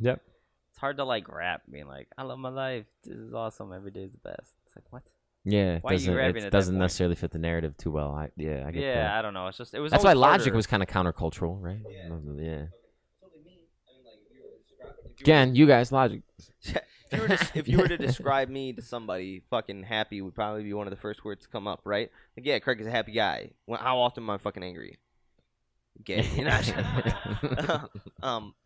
Yep. It's hard to like rap being like, I love my life. This is awesome. Every day is the best. It's like, what? Yeah, why are you rapping it at doesn't that point? necessarily fit the narrative too well. I get that. I don't know. It's just it was. That's why harder. Logic was kind of countercultural, right? Yeah. Again, you guys, Logic. if you were to describe me to somebody, fucking happy would probably be one of the first words to come up, right? Like, yeah, Craig is a happy guy. How often am I fucking angry? Gay. You know,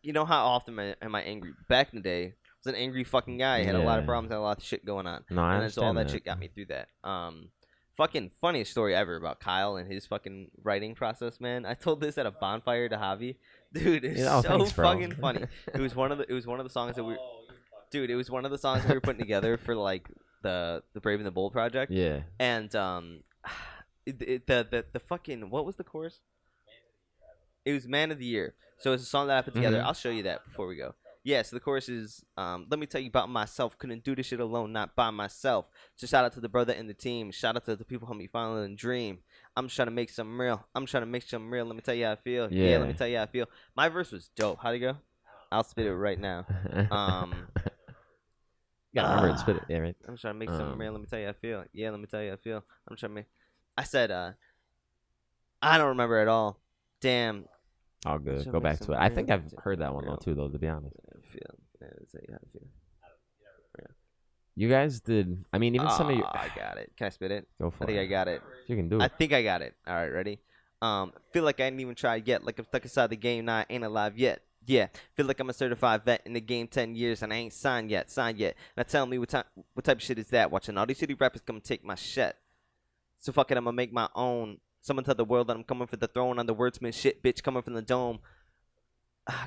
you know how often am I angry? Back in the day, I was an angry fucking guy. I had a lot of problems, had a lot of shit going on. No, I and understand so all that that shit got me through that. Fucking funniest story ever about Kyle and his fucking writing process, man. I told this at a bonfire to Javi. Dude, it's fucking funny. It was one of the songs that Dude, it was one of the songs we were putting together for like the Brave and the Bold project. Yeah. And the fucking what was the chorus? It was Man of the Year. So it's a song that I put together. I'll show you that before we go. Yeah, so the chorus is, let me tell you about myself. Couldn't do this shit alone, not by myself. So shout out to the brother and the team. Shout out to the people who helped me finally and dream. I'm trying to make some real. Let me tell you how I feel. Yeah, let me tell you how I feel. My verse was dope. How'd it go? I'll spit it right now. You gotta remember to spit it. Yeah, right. I'm trying to make some real. Let me tell you how I feel. Yeah, let me tell you how I feel. I'm trying to make. I said, I don't remember at all. Damn. All good. Go back to it. I think I've heard that one though too, though. To be honest. You guys did. I mean, even some of you. I got it. Can I spit it? Go for it. I think I got it. You can do it. I think I got it. All right, ready? Feel like I ain't even tried yet. Like I'm stuck inside the game, now I ain't alive yet. Yeah, feel like I'm a certified vet in the game 10 years and I ain't signed yet. Now tell me what type of shit is that? Watching all these shitty rappers come and take my shit. So fuck it, I'm gonna make my own. Someone tell the world that I'm coming for the throne on the wordsman shit, bitch. Coming from the dome,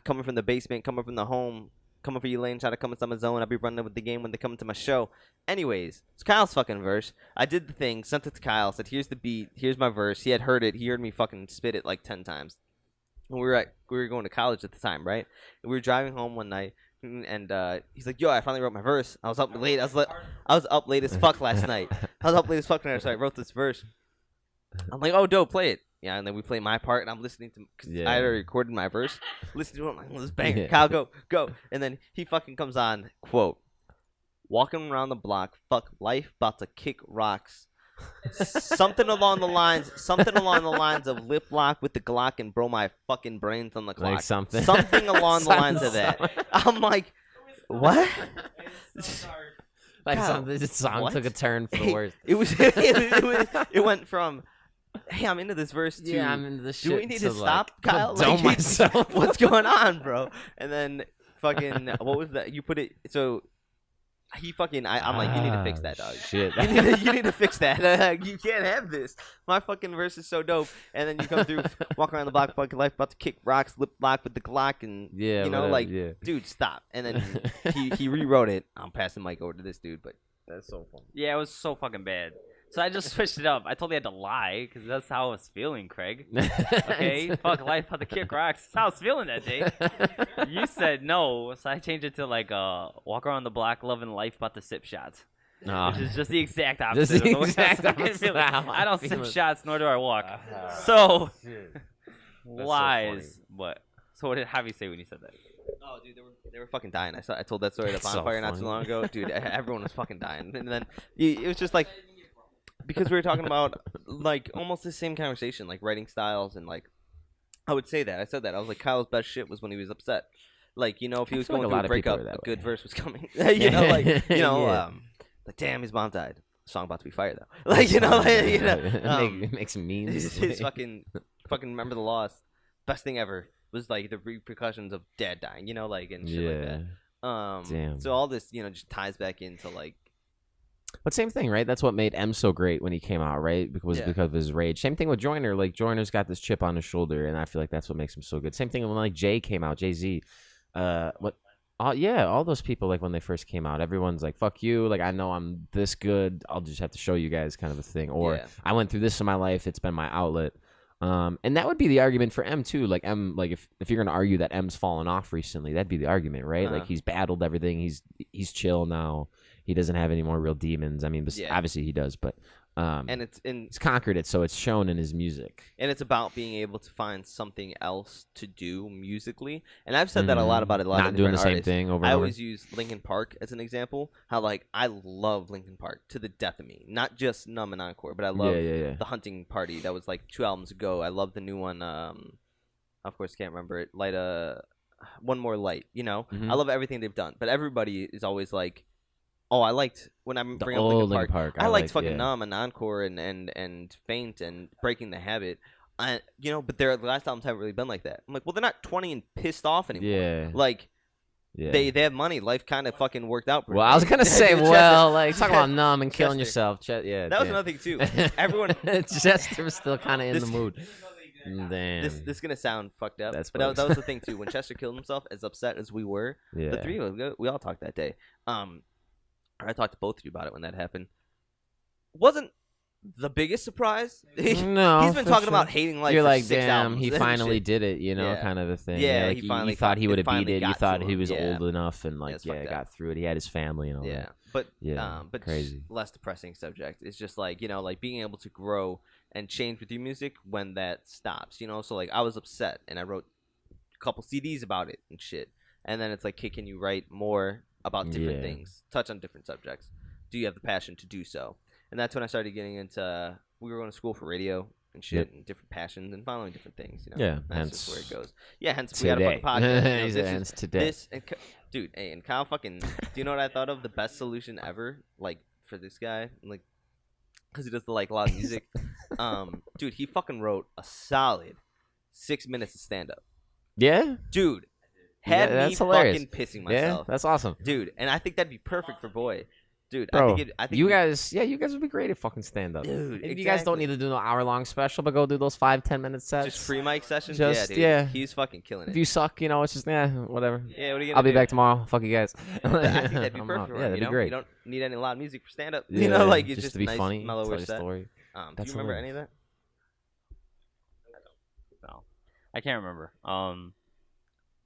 coming from the basement, coming from the home, coming for you lane, try to come inside my zone. I'll be running with the game when they come to my show. Anyways, it's Kyle's fucking verse. I did the thing, sent it to Kyle, said here's the beat, here's my verse. He had heard it. He heard me fucking spit it like 10 times. And we were going to college at the time, right? And we were driving home one night, and he's like, "Yo, I finally wrote my verse. I was up late. I was up late as fuck last night. So I wrote this verse. I'm like, oh, dope, play it. Yeah, and then we play my part, and I'm listening to, because I already recorded my verse. Listen to it, I'm like, let's bang it. Kyle, go. And then he fucking comes on, quote, walking around the block, fuck life, about to kick rocks. something along the lines of lip lock with the Glock and bro my fucking brains on the clock. Like something Along the lines of that. I'm like, what? Like God, this song what? took a turn for the worse. It went from, hey, I'm into this verse to, Yeah, I'm into this shit. do we need to like, stop, Kyle? Dome myself. What's going on, bro? And then fucking, what was that? You put it, so he fucking, I'm like, you need to fix that, dog. Shit. You need to fix that. You can't have this. My fucking verse is so dope. And then you come through, walk around the block, fucking life, about to kick rocks, lip lock with the Glock, and Yeah, you know, whatever, like, yeah. dude, stop. And then he rewrote it. I'm passing the mic over to this dude, but That's so funny. Yeah, it was so fucking bad. So I just switched it up. I told you I had to lie because that's how I was feeling, Craig. Okay, fuck life, how to kick rocks. That's how I was feeling that day. You said no, so I changed it to like walk around the block, loving life, about to sip shots. No. Which is just the exact Just opposite. the of the way exact I'm fucking opposite feeling. of how I don't I'm sip feeling. shots, nor do I walk. So Shit. lies. What? So what did Javi say when you said that? oh, dude, they were fucking dying. I told that story at That's so Bonfire not too funny. long ago. Dude, everyone was fucking dying. And then it was just like, because we were talking about like almost the same conversation, like writing styles, and like I would say that. I said that. I was like, Kyle's best shit was when he was upset. Like, you know, if he I was feel like going a through lot a of people breakup, are that a good way. verse was coming. You know, like, you know, Yeah. like, damn, his mom died. Song about to be fired though. Like, you know, like, you know, It makes memes. his fucking remember the loss. Best thing ever was like the repercussions of dad dying. You know, like, and shit like Yeah. that. Damn. So all this, you know, just ties back into like, But same thing, right? That's what made M so great when he came out, right? Because Yeah. because of his rage. Same thing with Joyner. Like Joyner's got this chip on his shoulder, and I feel like that's what makes him so good. Same thing when like Jay came out, Jay-Z. All those people, like when they first came out, everyone's like, "Fuck you!" Like I know I'm this good. I'll just have to show you guys, kind of a thing. Or Yeah. I went through this in my life. It's been my outlet. And that would be the argument for M too. Like M, like if you're gonna argue that M's fallen off recently, that'd be the argument, right? Uh-huh. Like he's battled everything. He's chill now. He doesn't have any more real demons. I mean, Yeah. obviously he does, but and he's conquered it, so it's shown in his music. and it's about being able to find something else to do musically. And I've said that a lot about a lot Not of doing the different same artists. thing over I and over. always use Linkin Park as an example. How like I love Linkin Park to the death of me. Not just Numb and Encore, but I love yeah. the Hunting Party. That was like 2 albums ago. I love the new one. Of course, can't remember it. One More Light. You know, Mhm. I love everything they've done. But everybody is always like, oh, I liked when I The bring up old Linkin Park. I liked fucking yeah. Numb and Encore and Faint and Breaking the Habit. You know, but their last albums haven't really been like that. I'm like, well, they're not 20 and pissed off anymore. Yeah. Like Yeah. they have money. Life kind of fucking worked out. for Well, them. I was gonna say, Chester- well, like talking about numb and killing Chester. yourself. Yeah, that was damn. another thing too. Everyone, Chester was still kind of in This- the mood. Damn. this is gonna sound fucked up, That's but that bugs. was the thing too. When Chester killed himself, as upset as we were, yeah. the three of us, we all talked that day. I talked to both of you about it when that happened. Wasn't the biggest surprise. No, He's been for talking sure. about hating life. You're for like, 6 damn, albums he and finally shit. did it, Yeah. kind of a thing. Yeah, like, he you finally thought he it would have beat finally it. You got thought to he him. was Yeah. old enough and it's like, fucked got up. through it. He had his family and all Yeah, that. but Yeah, but crazy. less depressing subject. It's just like, you know, like being able to grow and change with your music when that stops. You know, so like I was upset and I wrote a couple CDs about it and shit. And then it's like, hey, can you write more about different Yeah. things, touch on different subjects? Do you have the passion to do so? And that's when I started getting into. We were going to school for radio and shit, and different passions and following different things. You know, Yeah, that's hence just where it goes. Yeah, hence we got a Today. fucking podcast. You know, He this said is- hence today. This and dude, hey, and Kyle fucking. Do you know what I thought of? The best solution ever, like for this guy, like, because he does the like a lot of music. Dude, he fucking wrote a solid 6 minutes of stand up. Yeah, Dude, had Yeah, me that's hilarious. fucking pissing yeah, myself. that's awesome, Dude, and I think that'd be perfect for Boy. Dude, bro. I think you guys would be great at fucking stand up. Dude, If you guys don't exactly. need to do an hour-long special, but go do those 5-10 minute sets. just free mic sessions. Just- yeah, dude, yeah. he's fucking killing If it. you suck, it's just whatever. Yeah, what are you gonna I'll be do? back tomorrow. Fuck you guys. I think that'd be I'm perfect out. for Yeah, him. that'd You be know, great. you don't need any loud music for stand up. Yeah, You know, like it's just just to be nice, funny, mellower tell your set. story. Do That's you remember hilarious. any of that? No, I can't remember.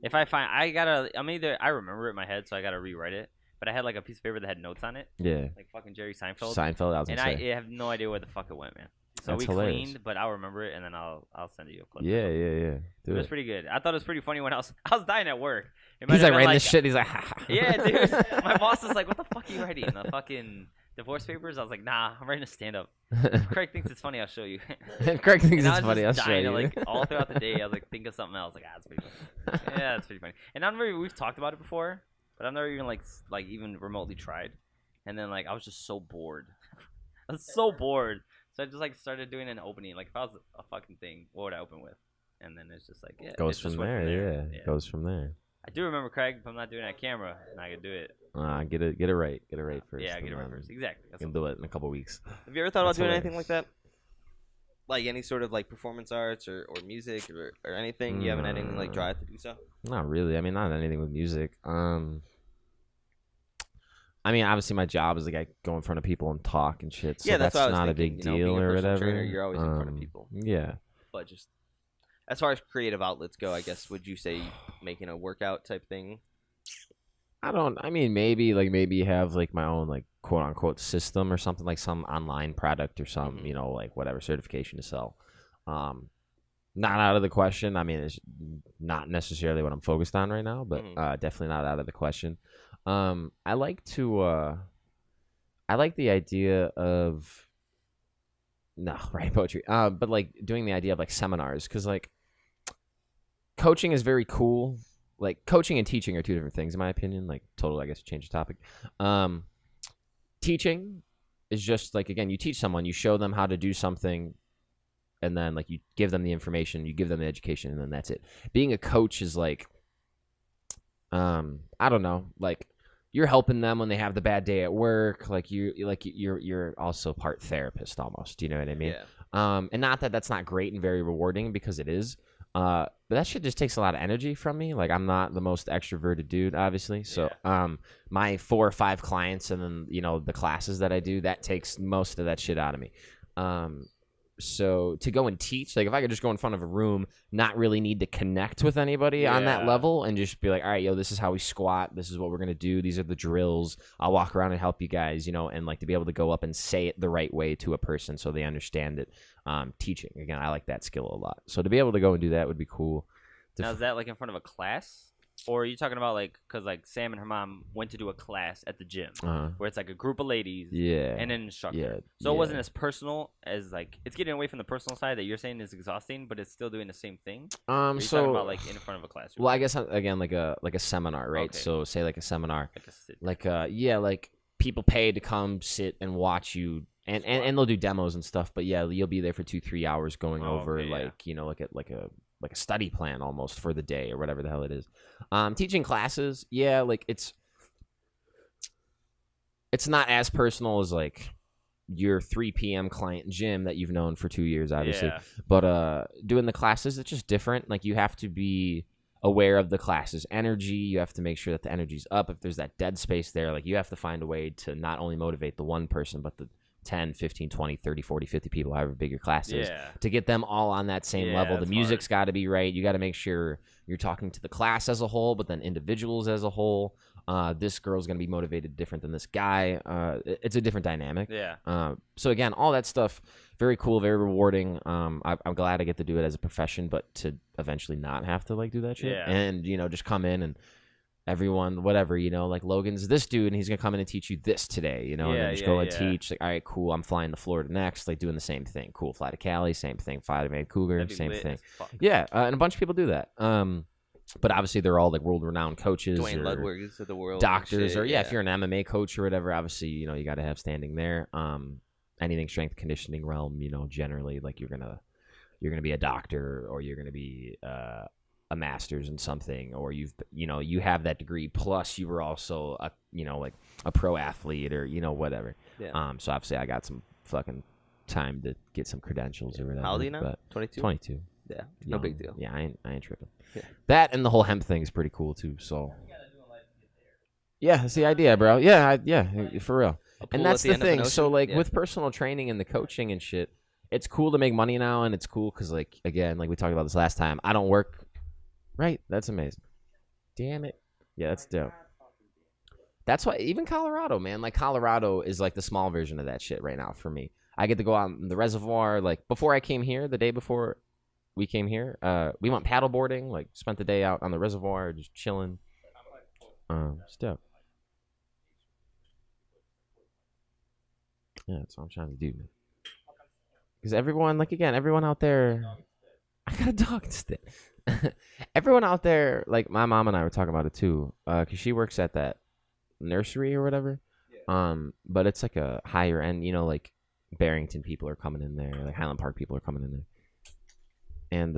If I find, I remember it in my head, so I gotta rewrite it. But I had like a piece of paper that had notes on it, Yeah, like fucking Jerry Seinfeld, Seinfeld. I was and gonna I say. have no idea where the fuck it went, man. So That's we hilarious. cleaned, but I'll remember it, and then I'll send you a clip. or Yeah. something. Do It was it. pretty good. I thought it was pretty funny when I was dying at work. It He's might have like been writing this shit. He's like, Yeah, dude. My boss is like, "What the fuck are you writing? The fucking divorce papers. I was like, nah, I'm writing a stand up. Craig thinks it's funny. I'll show you. Craig thinks And I it's was funny. I'll just show dying you. to, like all throughout the day. I was like, think of something else. Like, that's pretty funny. Yeah, that's pretty funny. And I've never we've talked about it before, but I've never even like even remotely tried. And then like I was just so bored. I was so bored. So I just like started doing an opening. Like if I was a fucking thing, what would I open with? And then it's just like goes it from just went there. Yeah, goes from there. I do remember, Craig, if I'm not doing it on camera, and I could do it. Get it right. Get it right first. Yeah, get it right first. Exactly. You can do it in a couple weeks. Have you ever thought about That's doing hilarious. anything like that? Like any sort of like performance arts or music or anything? You haven't had any like drive to do so? Not really. I mean, not anything with music. I mean, obviously, my job is like I go in front of people and talk and shit. So Yeah, that's what I was not thinking, a big you know, deal being a or personal whatever. trainer, you're always in front of people. Yeah. But just as far as creative outlets go, I guess would you say making a workout type thing? I mean, maybe you have like my own like quote unquote system or something, like some online product or some, you know, like whatever certification to sell. Not out of the question. I mean, it's not necessarily what I'm focused on right now, but definitely not out of the question. I like the idea of writing poetry, but like doing the idea of like seminars, because like coaching is very cool. Like coaching and teaching are two different things in my opinion. Like total, I guess, change the topic. Teaching is just like, again, you teach someone, you show them how to do something, and then like you give them the information, you give them the education, and then that's it. Being a coach is like, I don't know, like you're helping them when they have the bad day at work. Like you're also part therapist almost. You know what I mean? Yeah. And not that that's not great and very rewarding, because it is. But that shit just takes a lot of energy from me. Like I'm not the most extroverted dude, obviously. So my 4 or 5 clients and then, you know, the classes that I do, that takes most of that shit out of me. So to go and teach, like if I could just go in front of a room, not really need to connect with anybody on that level, and just be like, all right, yo, this is how we squat. This is what we're going to do. These are the drills. I'll walk around and help you guys, you know, and like to be able to go up and say it the right way to a person so they understand it. Teaching, again, I like that skill a lot. So to be able to go and do that would be cool. Now, is that like in front of a class? Or are you talking about like, because like Sam and her mom went to do a class at the gym where it's like a group of ladies and an instructor. So it wasn't as personal as like, it's getting away from the personal side that you're saying is exhausting, but it's still doing the same thing? Or are you talking about like in front of a classroom? Well, I guess again like a seminar, right? Okay. So say like a seminar, like like people pay to come sit and watch you. And they'll do demos and stuff, but yeah, you'll be there for 2-3 hours going over you know, like a study plan almost for the day or whatever the hell it is. Teaching classes, like it's not as personal as like your 3 p.m. client gym that you've known for 2 years, obviously. Yeah. But doing the classes, it's just different. Like you have to be aware of the class's energy. You have to make sure that the energy's up. If there's that dead space there, like you have to find a way to not only motivate the one person, but the 10, 15, 20, 30, 40, 50 people, however big your class is, to get them all on that same level. The music's got to be right. You got to make sure you're talking to the class as a whole, but then individuals as a whole. This girl's going to be motivated different than this guy. It's a different dynamic. So again, all that stuff, very cool, very rewarding. I'm glad I get to do it as a profession, but to eventually not have to like do that shit. And, you know, just come in and everyone, whatever, you know, like Logan's this dude and he's gonna come in and teach you this today, you know, and then just go and teach. Like, all right, cool, I'm flying to Florida next, like doing the same thing. Cool, fly to Cali, same thing. Fly to Vancouver, same thing. And a bunch of people do that. But obviously they're all like world-renowned coaches, Dwayne Ludwig's of the world, doctors, shit, or if you're an MMA coach or whatever, obviously, you know, you got to have standing there. Anything strength conditioning realm, you know, generally like you're gonna be a doctor, or you're gonna be a master's in something, or you have that degree plus you were also a, you know, like a pro athlete, or, you know, whatever. So obviously I got some fucking time to get some credentials or whatever. How old are you now? 22. 22. Yeah, no big deal. Yeah, I ain't tripping. That and the whole hemp thing is pretty cool too. So yeah, that's the idea, bro. Yeah, for real. And that's the thing. So like with personal training and the coaching and shit, it's cool to make money now, and it's cool because, like, again, like we talked about this last time, I don't work. Right, that's amazing. Damn it. Yeah, that's dope. That's why even Colorado, man, like Colorado is like the small version of that shit right now for me. I get to go out in the reservoir. Like before I came here, the day before we came here, we went paddle boarding, like spent the day out on the reservoir, just chilling. It's dope. Yeah, that's what I'm trying to do, man. Because everyone, like, again, everyone out there, I got a dog instead. Everyone out there, like, my mom and I were talking about it too, because she works at that nursery or whatever. But it's like a higher end, you know, like Barrington people are coming in there, like Highland Park people are coming in there, and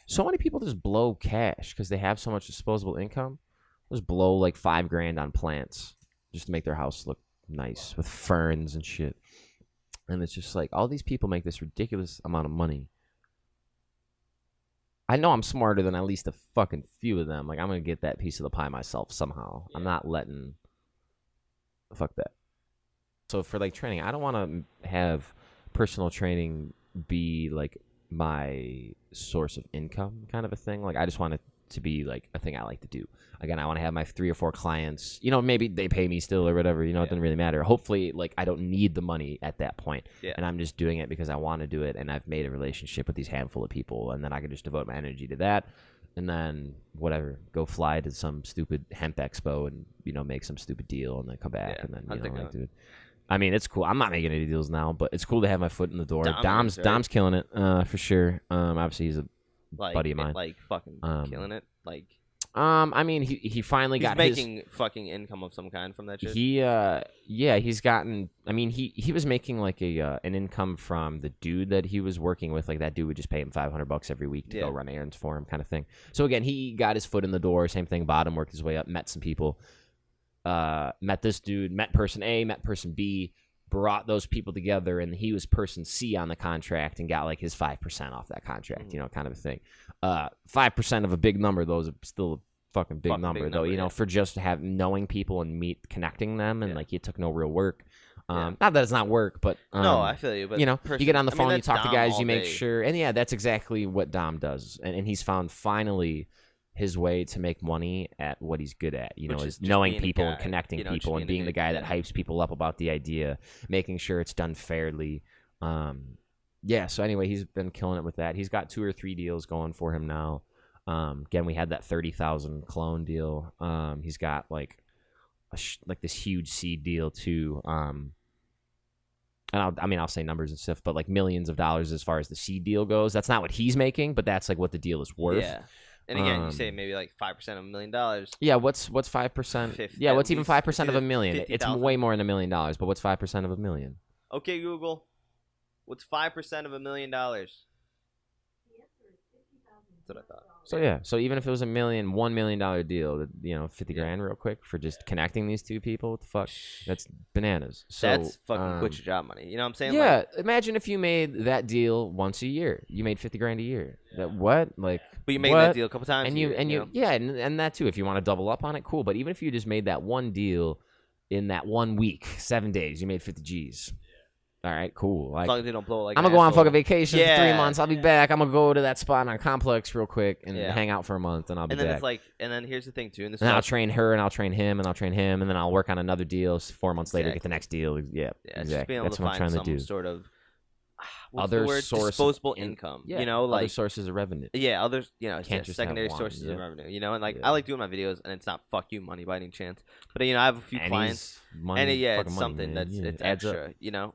so many people just blow cash because they have so much disposable income. Just blow like $5,000 on plants just to make their house look nice with ferns and shit. And it's just like all these people make this ridiculous amount of money. I know I'm smarter than at least a fucking few of them. Like, I'm gonna get that piece of the pie myself somehow. Yeah. I'm not letting. Fuck that. So for like training, I don't want to have personal training be like my source of income kind of a thing. Like, I just want it to be like a thing I like to do. Again, I want to have my 3 or 4 clients, you know, maybe they pay me still or whatever, you know, it doesn't really matter. Hopefully, like, I don't need the money at that point. And I'm just doing it because I want to do it, and I've made a relationship with these handful of people, and then I can just devote my energy to that, and then whatever, go fly to some stupid hemp expo and, you know, make some stupid deal and then come back and then, you know, like, dude. I mean, it's cool. I'm not making any deals now, but it's cool to have my foot in the door. Dom's killing it, for sure. Obviously, he's a buddy of mine. Like, fucking killing it. Like, I mean, he finally got making fucking income of some kind from that shit. He's gotten. I mean, he was making like an income from the dude that he was working with. Like, that dude would just pay him $500 every week to go run errands for him, kind of thing. So again, he got his foot in the door. Same thing. Bottom, worked his way up, met some people. Met this dude, met person A, met person B, brought those people together, and he was person C on the contract and got like his 5% off that contract, you know, kind of a thing. 5% of a big number, though, is still a fucking big number, though, you know, for just knowing people and connecting them, and like, it took no real work. Not that it's not work, but no, I feel you. But you know, you get on the phone, you talk to guys, you make day. sure, and yeah, that's exactly what Dom does, and he's found finally his way to make money at what he's good at, you know, is knowing people and connecting people and being the guy that hypes people up about the idea, making sure it's done fairly. So anyway, he's been killing it with that. He's got 2 or 3 deals going for him now. Again, we had that 30,000 clone deal. He's got like this huge seed deal too. And I'll say numbers and stuff, but like millions of dollars as far as the seed deal goes. That's not what he's making, but that's like what the deal is worth. Yeah. And again, you say maybe like 5% of $1 million. Yeah, what's 5%? Yeah, what's even 5% of $1 million? 50, it's way more than $1 million, but what's 5% of $1 million? Okay, Google. What's 5% of $1 million? That's what I thought. So yeah, so even if it was $1 million deal, you know, $50,000 real quick for just connecting these 2 people, what the fuck? That's bananas. So that's fucking quit your job money. You know what I'm saying? Yeah, like, imagine if you made that deal once a year. You made $50,000 a year. That what? Like, but you made that deal a couple times. And that too. If you want to double up on it, cool. But even if you just made that one deal in that 1 week, 7 days, you made 50 G's. All right, cool. Like, as long as they don't blow like I'm gonna go on fucking vacation for 3 months. I'll be back. I'm gonna go to that spot on Complex real quick and hang out for a month, and I'll be back. It's like, and then here's the thing too. And I'll train her, and I'll train him, and I'll train him, and then I'll work on another deal. 4 months later, get the next deal. Yeah, exactly. That's what I'm trying to do. Sort of other source disposable income. You know, like other sources of revenue. Yeah, others. You know, can't just secondary sources of revenue. You know, and like I like doing my videos, and it's not fuck you money by any chance. But you know, I have a few clients, and it's something that's it's extra. You know,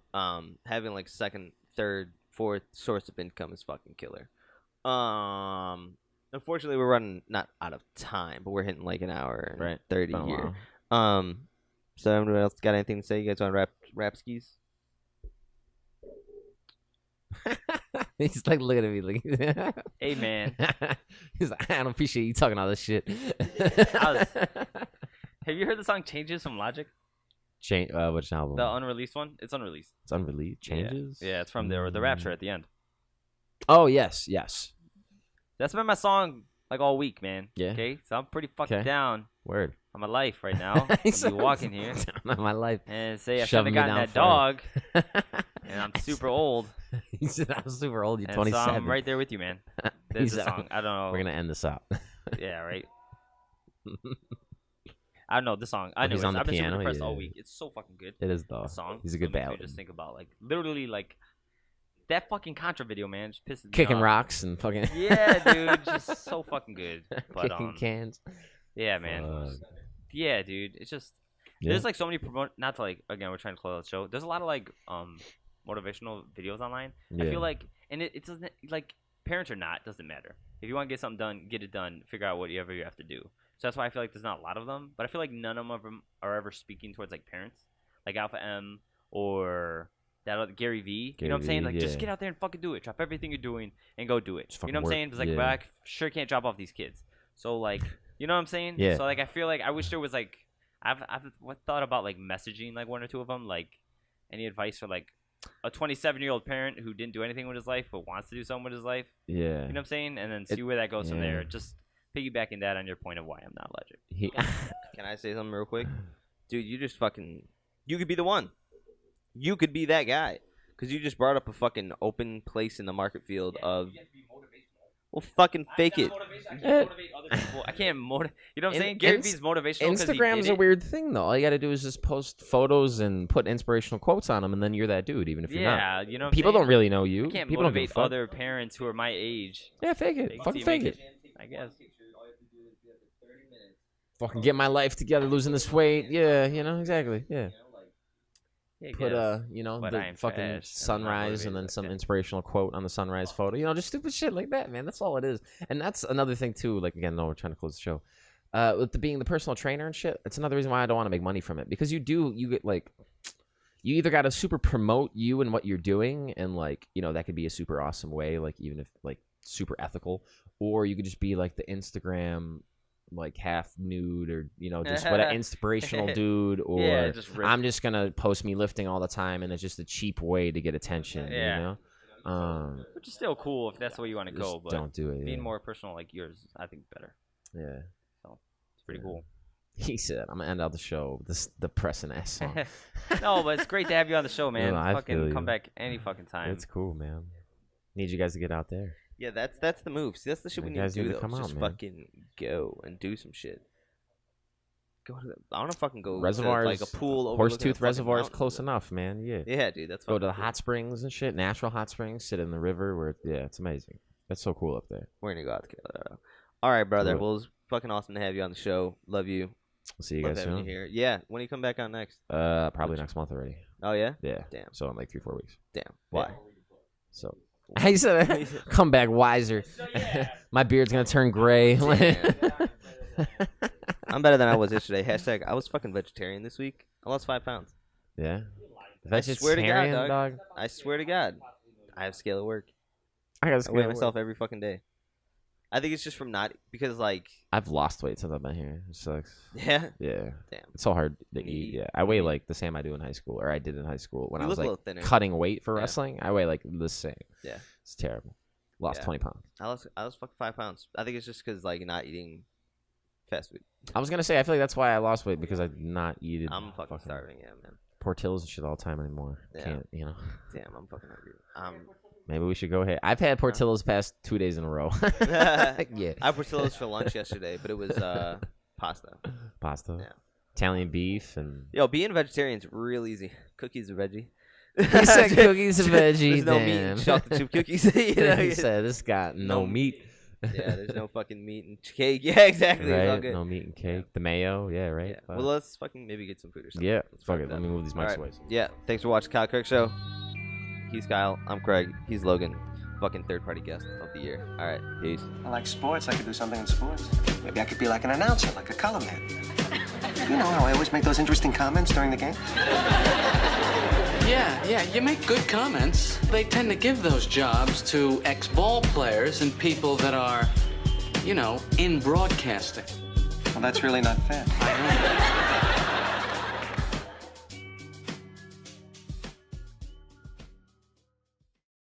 having like second, third, fourth source of income is fucking killer. Unfortunately, we're running not out of time, but we're hitting like an hour and 30 here. So everyone else got anything to say? You guys want to rap skis? He's like looking at me like, hey man. He's like, I don't appreciate you talking all this shit. Have you heard the song Changes from Logic? Which album? The unreleased one? It's unreleased. It's unreleased? Changes? Yeah, it's from the Rapture at the end. Oh, yes. That's been my song like all week, man. Yeah. Okay, so I'm pretty fucking down. Word. On my life right now. I'll be walking here. On my life. And say I shouldn't have gotten that dog. And I'm super old. He said I'm super old. You're 27. So I'm right there with you, man. There's a song. I don't know. We're gonna end this out. Yeah, right. I don't know this song. Anyways, I've been super depressed all week. It's so fucking good. It is though. The song. He's a good ballad. Just think about like literally like that fucking Contra video, man. Just pisses me kicking off. Rocks and fucking. Yeah, dude. Just so fucking good. But, kicking cans. Yeah, man. Yeah, dude. It's just There's like so many not to like again we're trying to close out the show. There's a lot of like motivational videos online. Yeah. I feel like, and it doesn't like parents or not, doesn't matter. If you want to get something done, get it done. Figure out whatever you have to do. So that's why I feel like there's not a lot of them. But I feel like none of them are ever speaking towards like parents, like Alpha M or that other Gary V. You know what I'm saying? Like just get out there and fucking do it. Drop everything you're doing and go do it. You know what I'm saying? It's like well, I sure can't drop off these kids. So like, you know what I'm saying? Yeah. So like I feel like I wish there was like I've thought about like messaging like one or two of them, like any advice for like a 27-year-old parent who didn't do anything with his life but wants to do something with his life. Yeah. You know what I'm saying? And then see where that goes from there. Just piggybacking that on your point of why I'm not allergic. Can I say something real quick? Dude, you just fucking you could be the one. You could be that guy. Because you just brought up a fucking open place in the market field of well, fucking fake it. I can't motivate other people. I can't motivate. You know what I'm saying? Gary V's motivational. Instagram's a weird thing, though. All you got to do is just post photos and put inspirational quotes on them, and then you're that dude, even if you're not. Yeah, you know. People don't really know you. I can't people motivate don't other parents who are my age. Yeah, fake it. Fucking fake it. I guess. Fucking get my life together, losing this weight. Yeah, you know, exactly. Yeah. Put you know, the fucking sunrise and then some inspirational quote on the sunrise photo. You know, just stupid shit like that, man. That's all it is. And that's another thing too. Like again, no, we're trying to close the show. With being the personal trainer and shit, it's another reason why I don't want to make money from it, because you get like, you either got to super promote you and what you're doing, and like, you know, that could be a super awesome way, like even if like super ethical, or you could just be like the Instagram like half nude, or you know, just what an inspirational dude, or I'm just gonna post me lifting all the time, and it's just a cheap way to get attention. You know, which is still cool if that's the way you want to go, but don't do it. Being more personal like yours, I think better. Yeah, so it's pretty cool. He said, "I'm gonna end out the show with this depressing ass song." No, but it's great to have you on the show, man. No, fucking come back any fucking time. It's cool, man. Need you guys to get out there. Yeah, that's the move. See, that's the shit we need to do, though. Just fucking go and do some shit. Go to I want to fucking go reservoirs, to like a pool. Horsetooth Reservoir is close enough, man. Yeah. Yeah, dude, that's go to the hot springs and shit, natural hot springs. Sit in the river where it's amazing. That's so cool up there. We're gonna go out together. All right, brother. Well, it's fucking awesome to have you on the show. Love you. We'll see you guys soon. Here. Yeah. When do you come back on next? Probably next month already. Oh yeah. Yeah. Damn. So in like 3-4 weeks. Damn. Why? Yeah. So. I said, come back wiser. My beard's gonna turn gray. I'm better than I was yesterday. # I was fucking vegetarian this week. I lost 5 pounds. Yeah. I swear to God, dog. I swear to God. I have scale at work. I gotta weigh myself every fucking day. I think it's just from not because like I've lost weight since I've been here. It sucks. Yeah. Yeah. Damn. It's so hard to eat. Yeah. I weigh like the same I do in high school, or I did in high school when I was like cutting weight for wrestling. I weigh like the same. Yeah. It's terrible. Lost 20 pounds. I lost fucking 5 pounds. I think it's just because like not eating fast food. I was gonna say I feel like that's why I lost weight, because I not eaten. I'm fucking starving. Yeah, man. Portillo's and shit all the time anymore. Yeah. Can't, you know. Damn, I'm fucking hungry. Maybe we should go ahead. I've had Portillo's past 2 days in a row. Yeah. I had Portillo's for lunch yesterday, but it was pasta. Pasta. Yeah. Italian beef and. Yo, being a vegetarian's real easy. Cookies and veggie. He said cookies and veggie. There's no meat in chocolate chip cookies. You know? He said this got no meat. Yeah, there's no fucking meat and cake. Yeah, exactly. Right? It's all good. No meat and cake. The mayo. Yeah, right. Yeah. Well, let's fucking maybe get some food or something. Yeah, fuck it. Let me move these mics away. Yeah, thanks for watching Kyle Craig Show. He's Kyle. I'm Craig. He's Logan. Fucking third-party guest of the year. All right, peace. I like sports. I could do something in sports. Maybe I could be like an announcer, like a color man. You know how I always make those interesting comments during the game? Yeah, you make good comments. They tend to give those jobs to ex-ball players and people that are, you know, in broadcasting. Well, that's really not fair. I know.